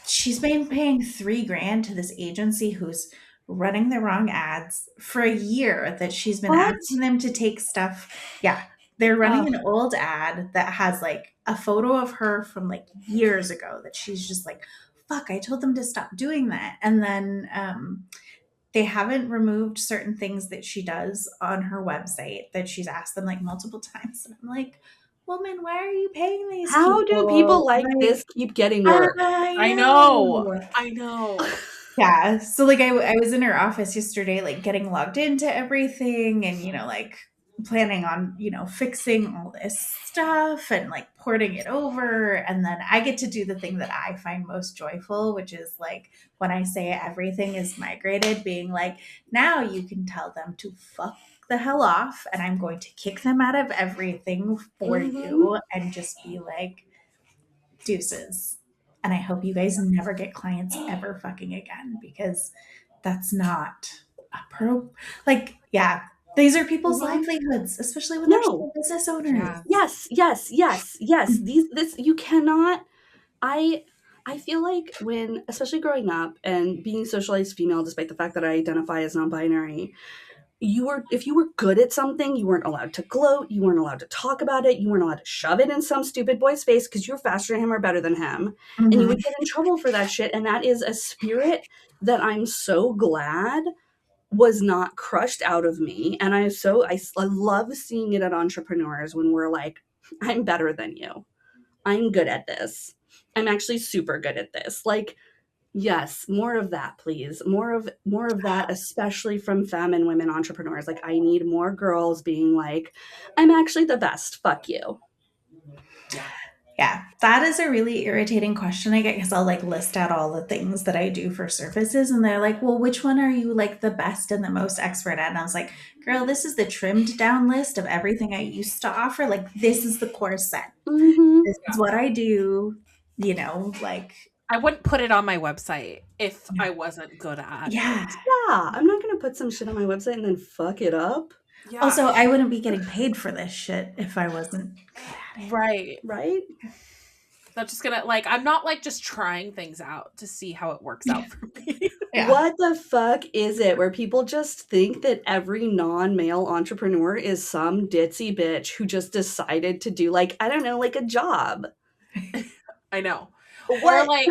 She's been paying $3,000 to this agency who's running the wrong ads for a year, that she's been asking them to take stuff. Yeah. They're running an old ad that has like a photo of her from like years ago that she's just like, fuck, I told them to stop doing that. And then they haven't removed certain things that she does on her website that she's asked them like multiple times. And I'm like, woman, why are you paying these How people? do people like this keep getting work? I know. Yeah. So like I was in her office yesterday, like getting logged into everything and, like planning on, fixing all this stuff and like porting it over. And then I get to do the thing that I find most joyful, which is like when I say everything is migrated, being like, now you can tell them to fuck the hell off, and I'm going to kick them out of everything for you and just be like, deuces. And I hope you guys never get clients ever fucking again, because that's not these are people's livelihoods, especially when they're small business owners. Yes. You cannot. I feel like when, especially growing up and being socialized female, despite the fact that I identify as non-binary, if you were good at something, you weren't allowed to gloat, you weren't allowed to talk about it, you weren't allowed to shove it in some stupid boy's face because you're faster than him or better than him. And you would get in trouble for that shit. And that is a spirit that I'm so glad was not crushed out of me. And I love seeing it at entrepreneurs when we're like, I'm better than you. I'm good at this. I'm actually super good at this. Like, yes, more of that, please. More of that, especially from femme and women entrepreneurs. Like, I need more girls being like, I'm actually the best. Fuck you. Yeah, that is a really irritating question I get, because I'll like list out all the things that I do for services, and they're like, well, which one are you like the best and the most expert at? And I was like, girl, this is the trimmed down list of everything I used to offer. Like, this is the core set. This is what I do, like. I wouldn't put it on my website if I wasn't good at it. Yeah, I'm not going to put some shit on my website and then fuck it up. Yeah. Also, I wouldn't be getting paid for this shit if I wasn't good at it. Right. That's just gonna, like, I'm not like just trying things out to see how it works out for me. Yeah. What the fuck is it where people just think that every non-male entrepreneur is some ditzy bitch who just decided to do, like, I don't know, like a job? I know. Or What? like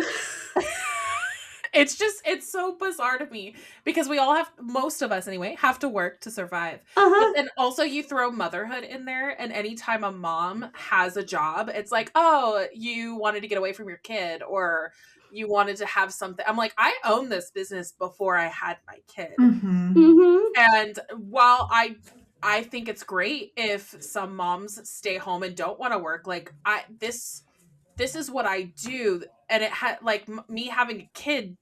it's so bizarre to me because we all have, most of us anyway, have to work to survive. But Uh-huh. then also you throw motherhood in there, and anytime a mom has a job, it's like, oh, you wanted to get away from your kid, or you wanted to have something. I'm like, I own this business before I had my kid. Mm-hmm. And while I think it's great if some moms stay home and don't want to work, like this is what I do. And it had like me having a kid,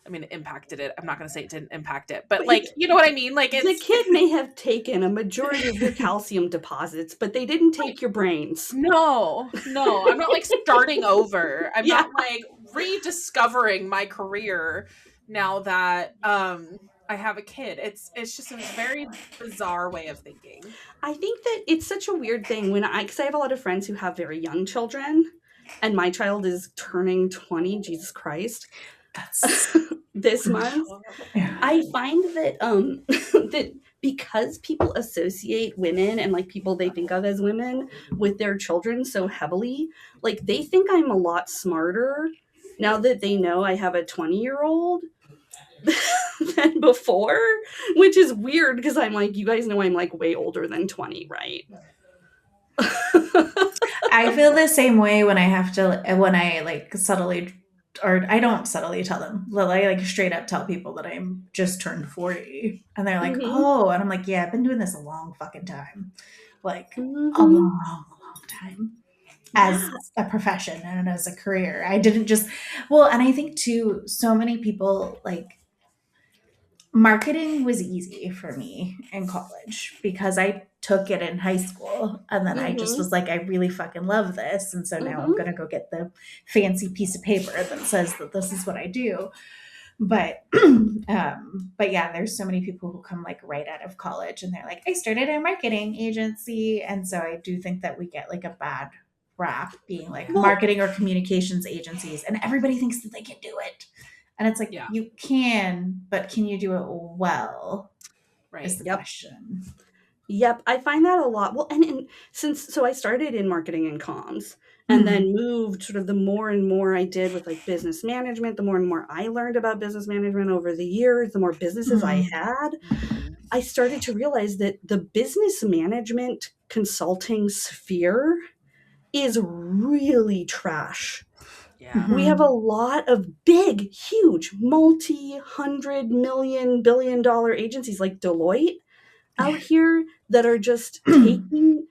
I mean, it impacted it. I'm not going to say it didn't impact it, but like, you know what I mean? Like, The it's kid may have taken a majority of your calcium deposits, but they didn't take your brains. no, I'm not like starting over. I'm Yeah. not like rediscovering my career now that I have a kid. It's just a very bizarre way of thinking. I think that it's such a weird thing because I have a lot of friends who have very young children, and my child is turning 20, Jesus Christ, That's this month. yeah. I find that that because people associate women and like people they think of as women with their children so heavily, like they think I'm a lot smarter now that they know I have a 20-year-old than before, which is weird because I'm like, you guys know I'm like way older than 20, right? I feel the same way when I like subtly, or I don't subtly tell them, but I like straight up tell people that I'm just turned 40, and they're like, Mm-hmm. oh, and I'm like, yeah, I've been doing this a long fucking time, like a Mm-hmm. long time, as a profession and as a career. I didn't just, well, and I think too, so many people like, marketing was easy for me in college because I took it in high school, and then I just Mm-hmm. was like, I really fucking love this. And so now I'm Mm-hmm. going to go get the fancy piece of paper that says that this is what I do. But, but yeah, there's so many people who come like right out of college and they're like, I started a marketing agency. And so I do think that we get like a bad rap being like Well, marketing or communications agencies, and everybody thinks that they can do it. And it's like, Yeah. you can, but can you do it well? Right. Is the question. Yep, I find that a lot. Well, and so I started in marketing and comms, and then moved sort of the more and more I did with like business management, the more and more I learned about business management over the years, the more businesses I had, I started to realize that the business management consulting sphere is really trash. Yeah. We have a lot of big, huge, multi-hundred million, billion-dollar agencies like Deloitte out here that are just taking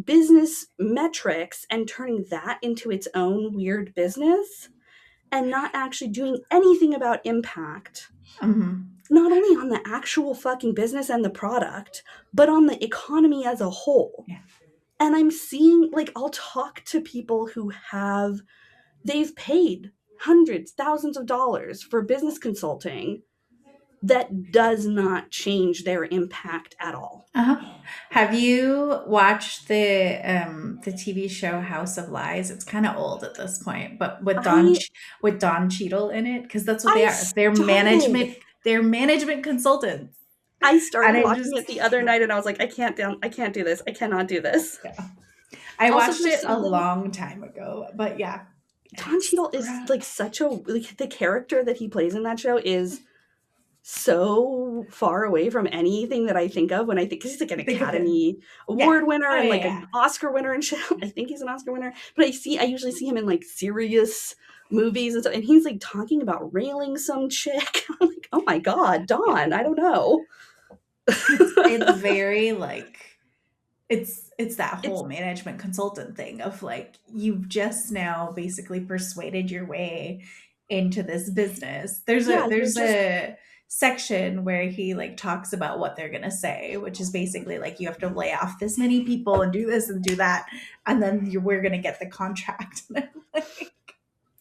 business metrics and turning that into its own weird business and not actually doing anything about impact. Not only on the actual fucking business and the product, but on the economy as a whole. Yeah. And I'm seeing, like, I'll talk to people who they've paid hundreds, thousands of dollars for business consulting that does not change their impact at all. Have you watched the TV show House of Lies? It's kind of old at this point, but with Don Cheadle in it, because that's what they are. They're management consultants. I started And watching it the other night, and I was like, I can't do this. I cannot do this. Yeah. I Also, watched it a long time ago, but yeah. Don Cheadle is like the character that he plays in that show is so far away from anything that I think of when I think, because he's like an Academy Award winner and like an Oscar winner and shit. I think he's an Oscar winner, but I usually see him in like serious movies and stuff, and he's like talking about railing some chick. I'm like, oh my god, Don, I don't know. It's very like it's that whole management consultant thing of like, you've just now basically persuaded your way into this business. There's a section where he like talks about what they're gonna say, which is basically like, you have to lay off this many people and do this and do that, and then we're gonna get the contract.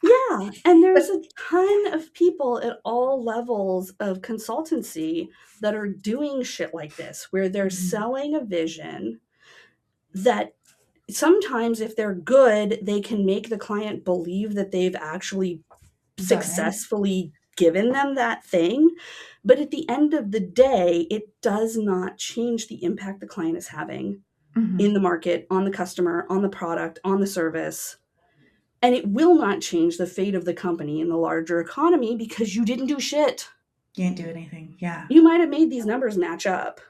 Yeah, and there's a ton of people at all levels of consultancy that are doing shit like this, where they're selling a vision that sometimes if they're good, they can make the client believe that they've actually successfully given them that thing. But at the end of the day, it does not change the impact the client is having in the market, on the customer, on the product, on the service. And it will not change the fate of the company in the larger economy because you didn't do shit. You didn't do anything. Yeah. You might have made these numbers match up,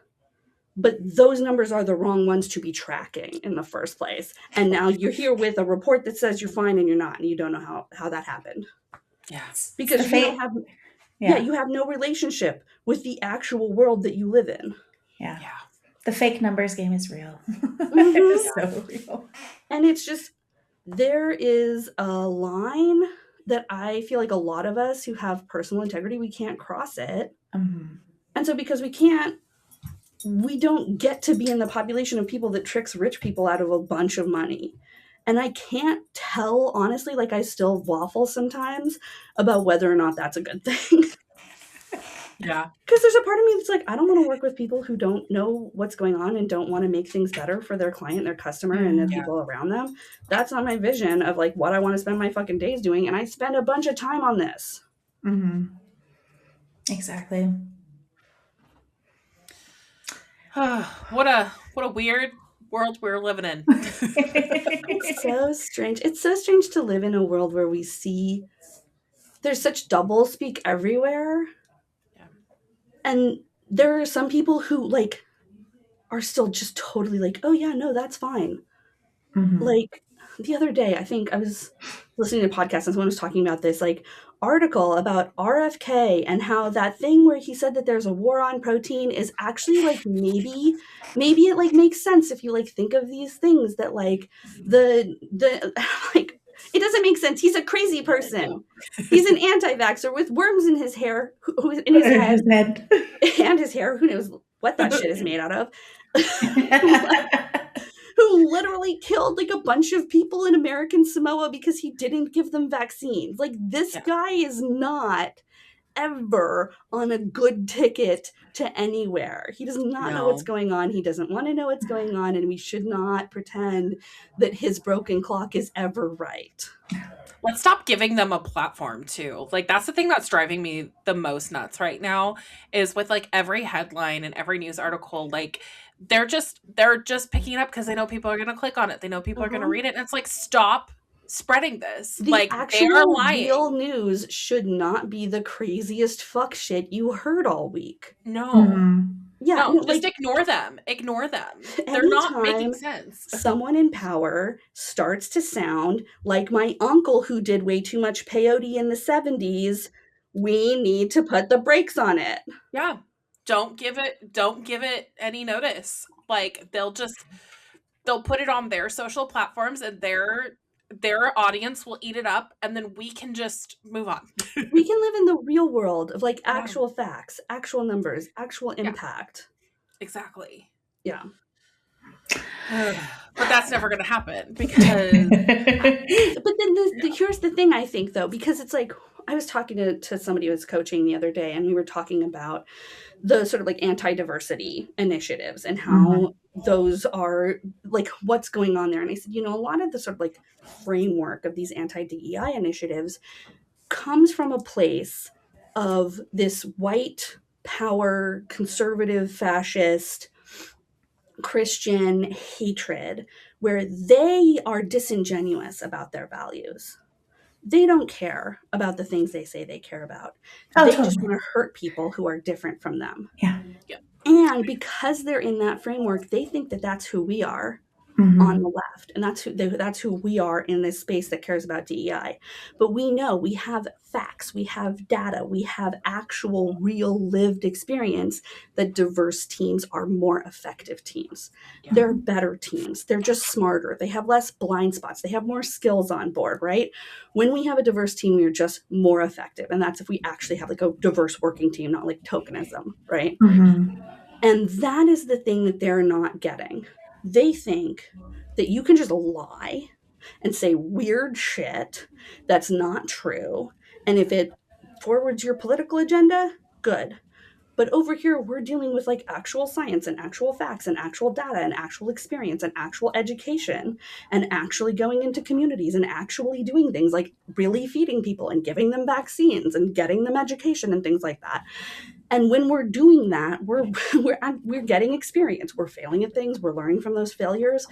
but those numbers are the wrong ones to be tracking in the first place. And now you're here with a report that says you're fine and you're not, and you don't know how that happened. Yes. Because you don't have you have no relationship with the actual world that you live in. Yeah. The fake numbers game is real. It's so real. And it's just, there is a line that I feel like a lot of us who have personal integrity, we can't cross it. And so because we can't, we don't get to be in the population of people that tricks rich people out of a bunch of money. And I can't tell, honestly, like I still waffle sometimes about whether or not that's a good thing. Yeah. Because there's a part of me that's like, I don't want to work with people who don't know what's going on and don't want to make things better for their client, their customer, and the people around them. That's not my vision of like what I want to spend my fucking days doing. And I spend a bunch of time on this. Exactly. What a weird world we're living in. It's so strange. It's so strange to live in a world where we see there's such double speak everywhere. Yeah. And there are some people who like are still just totally like, oh yeah, no, that's fine. Like the other day, I think I was listening to a podcast and someone was talking about this like article about RFK and how that thing where he said that there's a war on protein is actually like maybe it like makes sense if you like think of these things that like the like it doesn't make sense. He's a crazy person. He's an anti-vaxxer with worms in his hair, in his head, and his hair. Who knows what that shit is made out of? Who literally killed like a bunch of people in American Samoa because he didn't give them vaccines. Like this guy is not ever on a good ticket to anywhere. He does not know what's going on. He doesn't want to know what's going on. And we should not pretend that his broken clock is ever right. Let's stop giving them a platform too. Like that's the thing that's driving me the most nuts right now is with like every headline and every news article, like they're just picking it up because they know people are going to click on it. They know people are going to read it. And it's like, stop spreading this. The like actual they are lying. Real news should not be the craziest fuck shit you heard all week. No. Yeah, no, just like, ignore them. Ignore them. They're not making sense. Someone in power starts to sound like my uncle who did way too much peyote in the 70s. We need to put the brakes on it. Yeah. Don't give it any notice. Like they'll put it on their social platforms and their audience will eat it up and then we can just move on. We can live in the real world of like actual facts, actual numbers, actual impact. Exactly. Yeah. But that's never going to happen because but then here's the thing, I think, though, because it's like I was talking to somebody who was coaching the other day and we were talking about the sort of like anti-diversity initiatives and how those are like what's going on there. And I said, a lot of the sort of like framework of these anti-DEI initiatives comes from a place of this white power, conservative, fascist, Christian hatred where they are disingenuous about their values. They don't care about the things they say they care about. They just want to hurt people who are different from them. Yeah. And because they're in that framework, they think that that's who we are on the left. And that's who we are in this space that cares about DEI. But we know we have facts, we have data, we have actual real lived experience that diverse teams are more effective teams. Yeah. They're better teams. They're just smarter. They have less blind spots. They have more skills on board, right? When we have a diverse team, we are just more effective. And that's if we actually have like a diverse working team, not like tokenism, right? And that is the thing that they're not getting. They think that you can just lie and say weird shit that's not true. And if it forwards your political agenda, good. But over here, we're dealing with like actual science and actual facts and actual data and actual experience and actual education and actually going into communities and actually doing things like really feeding people and giving them vaccines and getting them education and things like that. And when we're doing that, we're getting experience. We're failing at things. We're learning from those failures.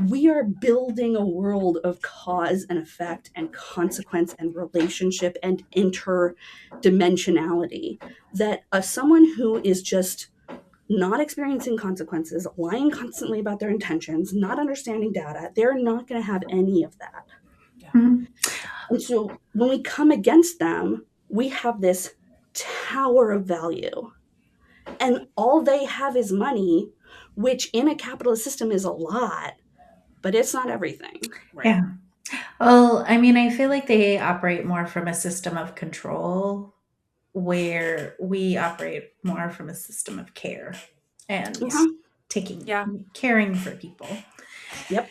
We are building a world of cause and effect and consequence and relationship and interdimensionality that someone who is just not experiencing consequences, lying constantly about their intentions, not understanding data, they're not going to have any of that. Yeah. Mm-hmm. And so when we come against them, we have this tower of value. And all they have is money, which in a capitalist system is a lot, but it's not everything. Right. Yeah. Well, I mean, I feel like they operate more from a system of control, where we operate more from a system of care and caring for people. Yep.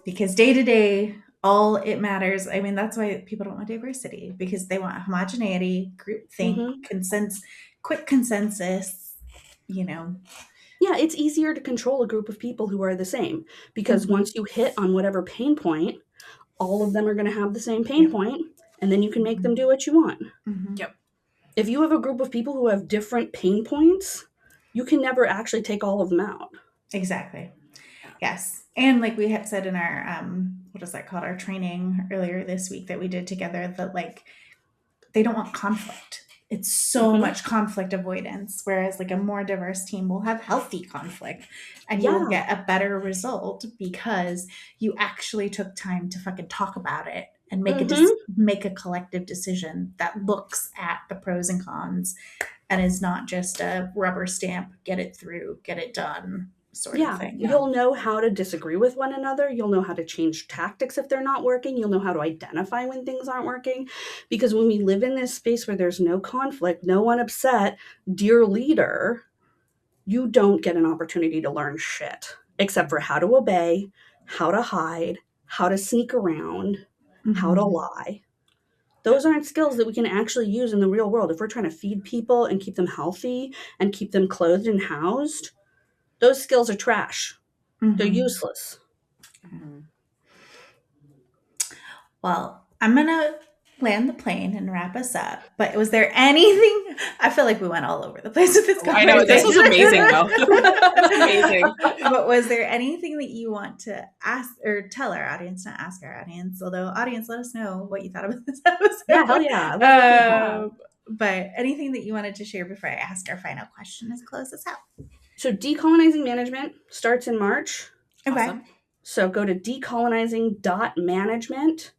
Because day to day, all it matters. I mean, that's why people don't want diversity, because they want homogeneity, groupthink, quick consensus, Yeah, it's easier to control a group of people who are the same, because once you hit on whatever pain point, all of them are going to have the same pain point, and then you can make them do what you want. Yep. If you have a group of people who have different pain points, you can never actually take all of them out. Exactly. Yes. And like we had said in our, what is that called? Our training earlier this week that we did together, that like, they don't want conflict. It's so much conflict avoidance. Whereas like a more diverse team will have healthy conflict, and you will get a better result because you actually took time to fucking talk about it and make a collective decision that looks at the pros and cons and is not just a rubber stamp, get it through, get it done sort of thing. You'll know how to disagree with one another. You'll know how to change tactics if they're not working. You'll know how to identify when things aren't working. Because when we live in this space where there's no conflict, no one upset, dear leader, you don't get an opportunity to learn shit except for how to obey, how to hide, how to sneak around, how to lie. Those aren't skills that we can actually use in the real world. If we're trying to feed people and keep them healthy and keep them clothed and housed, those skills are trash. They're useless. Well, I'm going to land the plane and wrap us up. But was there anything? I feel like we went all over the place with this conversation. I know. This was amazing, though. That's amazing. But was there anything that you want to ask or tell our audience, not ask our audience? Although, audience, let us know what you thought about this episode. Yeah, hell yeah. But anything that you wanted to share before I ask our final question as close us out? So decolonizing management starts in March. Okay. Awesome. So go to decolonizing.management.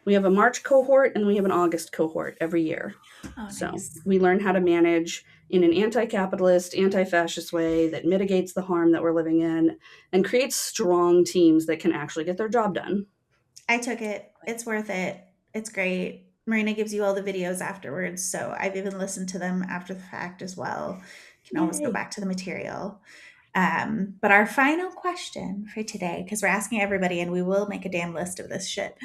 We have a March cohort and we have an August cohort every year. Oh, so nice. We learn how to manage in an anti-capitalist, anti-fascist way that mitigates the harm that we're living in and creates strong teams that can actually get their job done. I took it. It's worth it. It's great. Marina gives you all the videos afterwards, so I've even listened to them after the fact as well. You can always go back to the material. But our final question for today, because we're asking everybody, and we will make a damn list of this shit,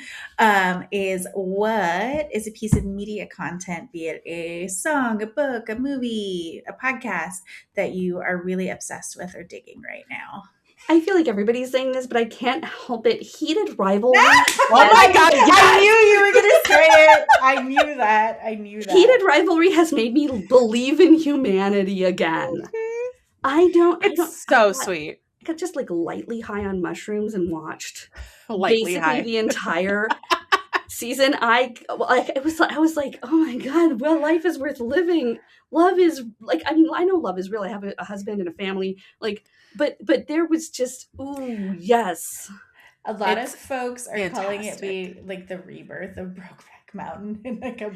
is what is a piece of media content, be it a song, a book, a movie, a podcast, that you are really obsessed with or digging right now? I feel like everybody's saying this, but I can't help it. Heated rivalry. Oh my God. Yes! I knew you were going to say it. I knew that. Heated rivalry has made me believe in humanity again. It's so sweet. I got just like lightly high on mushrooms and watched the entire season. I was like, oh my God, well, life is worth living. Love is like, I mean, I know love is real. I have a husband and a family, like, but there was just, ooh, yes. A lot of folks are calling it be like the rebirth of Brokeback Mountain in like in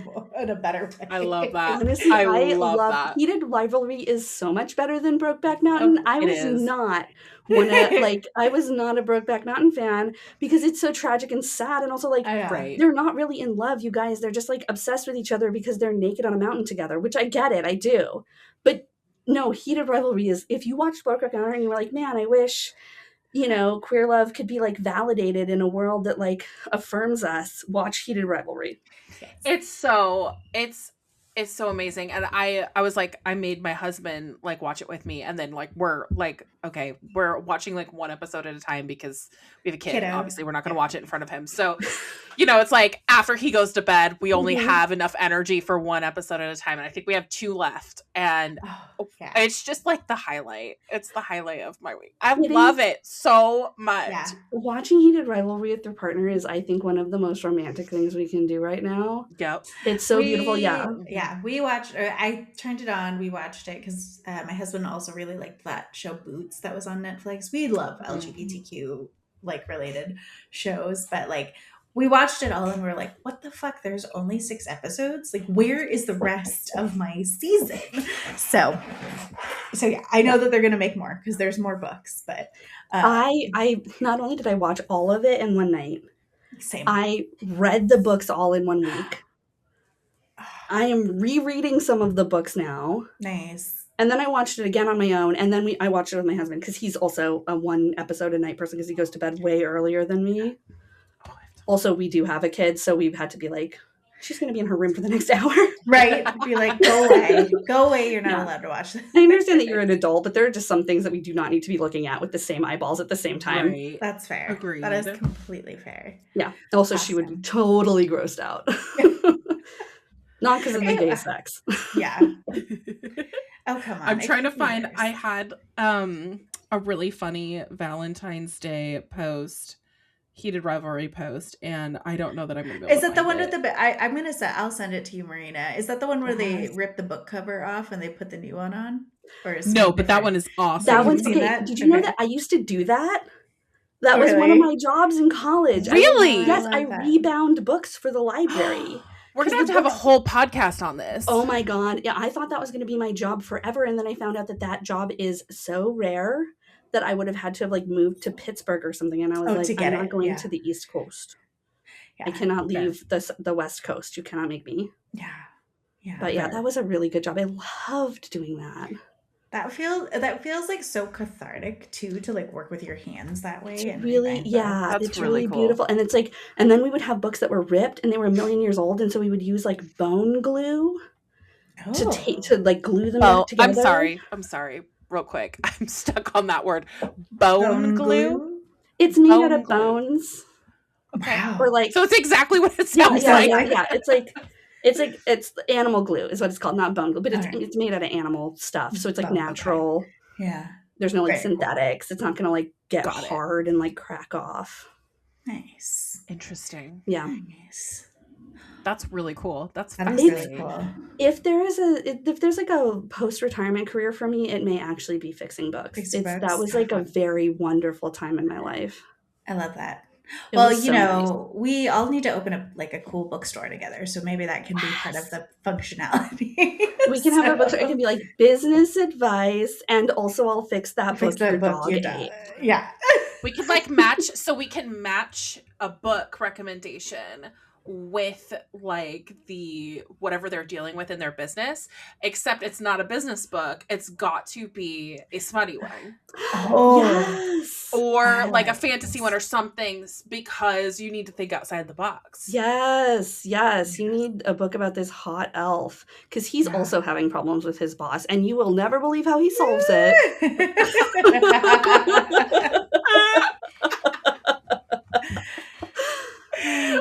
a better way. I love that. Honestly, I love that. Heated rivalry is so much better than Brokeback Mountain. I was not a Brokeback Mountain fan because it's so tragic and sad, and also like they're not really in love, you guys. They're just like obsessed with each other because they're naked on a mountain together, which I get it, I do. But no, heated rivalry is, if you watch Brokeback Mountain and you were like, man, I wish, queer love could be like validated in a world that like affirms us, watch Heated Rivalry. It's It's so amazing. And I was like, I made my husband like watch it with me. And then like, we're like, okay, we're watching like one episode at a time because we have a kid. Kiddo. Obviously we're not going to watch it in front of him. So, you know, it's like after he goes to bed, we only have enough energy for one episode at a time. And I think we have 2 left. And it's just like the highlight. It's the highlight of my week. I love it so much. Yeah. Watching heated rivalry with your partner is, I think, one of the most romantic things we can do right now. Yep. It's so beautiful. Yeah. Yeah. We watched, I turned it on. We watched it because my husband also really liked that show Boots that was on Netflix. We love LGBTQ like related shows, but like we watched it all and we're like, what the fuck? There's only 6 episodes. Like, where is the rest of my season? So yeah, I know that they're going to make more because there's more books, but I not only did I watch all of it in one night, same. I read the books all in one week. I am rereading some of the books now. Nice. And then I watched it again on my own. And then I watched it with my husband because he's also a 1 episode a night person because he goes to bed way earlier than me. Also, we do have a kid, so we've had to be like, she's going to be in her room for the next hour. Right. Be like, go away. Go away. You're not allowed to watch this. I understand that you're an adult, but there are just some things that we do not need to be looking at with the same eyeballs at the same time. Right. That's fair. Agreed. That is completely fair. Yeah. Also, she would be totally grossed out. Not because of the gay sex. Yeah. Oh, come on. I'm trying to find, I had a really funny Valentine's Day post, heated rivalry post, and I don't know that I'm going to be able to Is it the one find with the, I'm going to say, I'll send it to you, Marina. Is that the one where they rip the book cover off and they put the new one on? Or is No, but that one is awesome. That one's seen okay. that? Did you know that I used to do that? That was one of my jobs in college. Really? Yes, I rebound books for the library. We're going to have a whole podcast on this. Oh my God. Yeah, I thought that was going to be my job forever. And then I found out that job is so rare that I would have had to have like moved to Pittsburgh or something. And I was like, I'm not going to the East Coast. Yeah, I cannot leave the West Coast. You cannot make me. Yeah. Yeah. But yeah, that was a really good job. I loved doing that. That feels like so cathartic too, to like work with your hands that way. It's really, it's really cool. beautiful. And it's like, and then we would have books that were ripped and they were 1,000,000 years old. And so we would use like bone glue to like glue them back together. I'm sorry. Real quick. I'm stuck on that word. Bone glue? It's made out of bones. Wow. Or like, so it's exactly what it sounds like. Yeah. It's animal glue is what it's called, not bone glue, but it's made out of animal stuff. So it's like natural. Okay. Yeah. There's no like synthetics. Cool. It's not going to like get hard and like crack off. Nice. Interesting. Yeah. Nice. That's really cool. That's really cool. If there's like a post-retirement career for me, it may actually be fixing books. That was like a very wonderful time in my life. I love that. Well, nice. We all need to open up like a cool bookstore together. So maybe that can be part of the functionality. We can have a bookstore. It can be like business advice, and also I'll fix that book your dog ate. Yeah. We could like match a book recommendation with like the whatever they're dealing with in their business, except it's not a business book. It's got to be a smutty one. Oh, yes. Or like a fantasy one or something, because you need to think outside the box. Yes. You need a book about this hot elf because he's also having problems with his boss, and you will never believe how he solves it.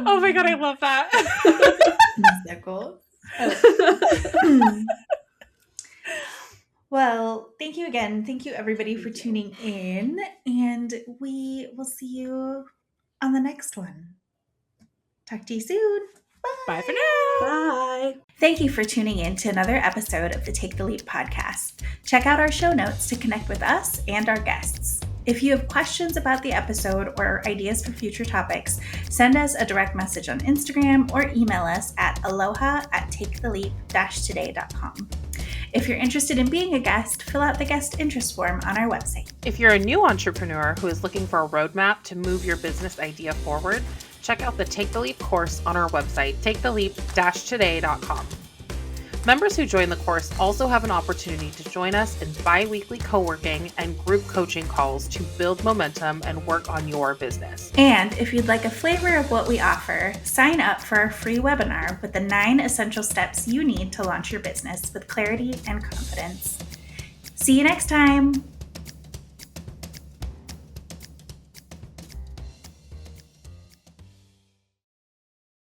Oh my God, I love that. That's cool. Well, thank you again. Thank you everybody for tuning in, and we will see you on the next one. Talk to you soon. Bye for now. Bye. Thank you for tuning in to another episode of the Take the Leap podcast. Check out our show notes to connect with us and our guests. If you have questions about the episode or ideas for future topics, send us a direct message on Instagram or email us at aloha@taketheleap-today.com. If you're interested in being a guest, fill out the guest interest form on our website. If you're a new entrepreneur who is looking for a roadmap to move your business idea forward, check out the Take the Leap course on our website, taketheleap-today.com. Members who join the course also have an opportunity to join us in bi-weekly co-working and group coaching calls to build momentum and work on your business. And if you'd like a flavor of what we offer, sign up for our free webinar with the 9 essential steps you need to launch your business with clarity and confidence. See you next time.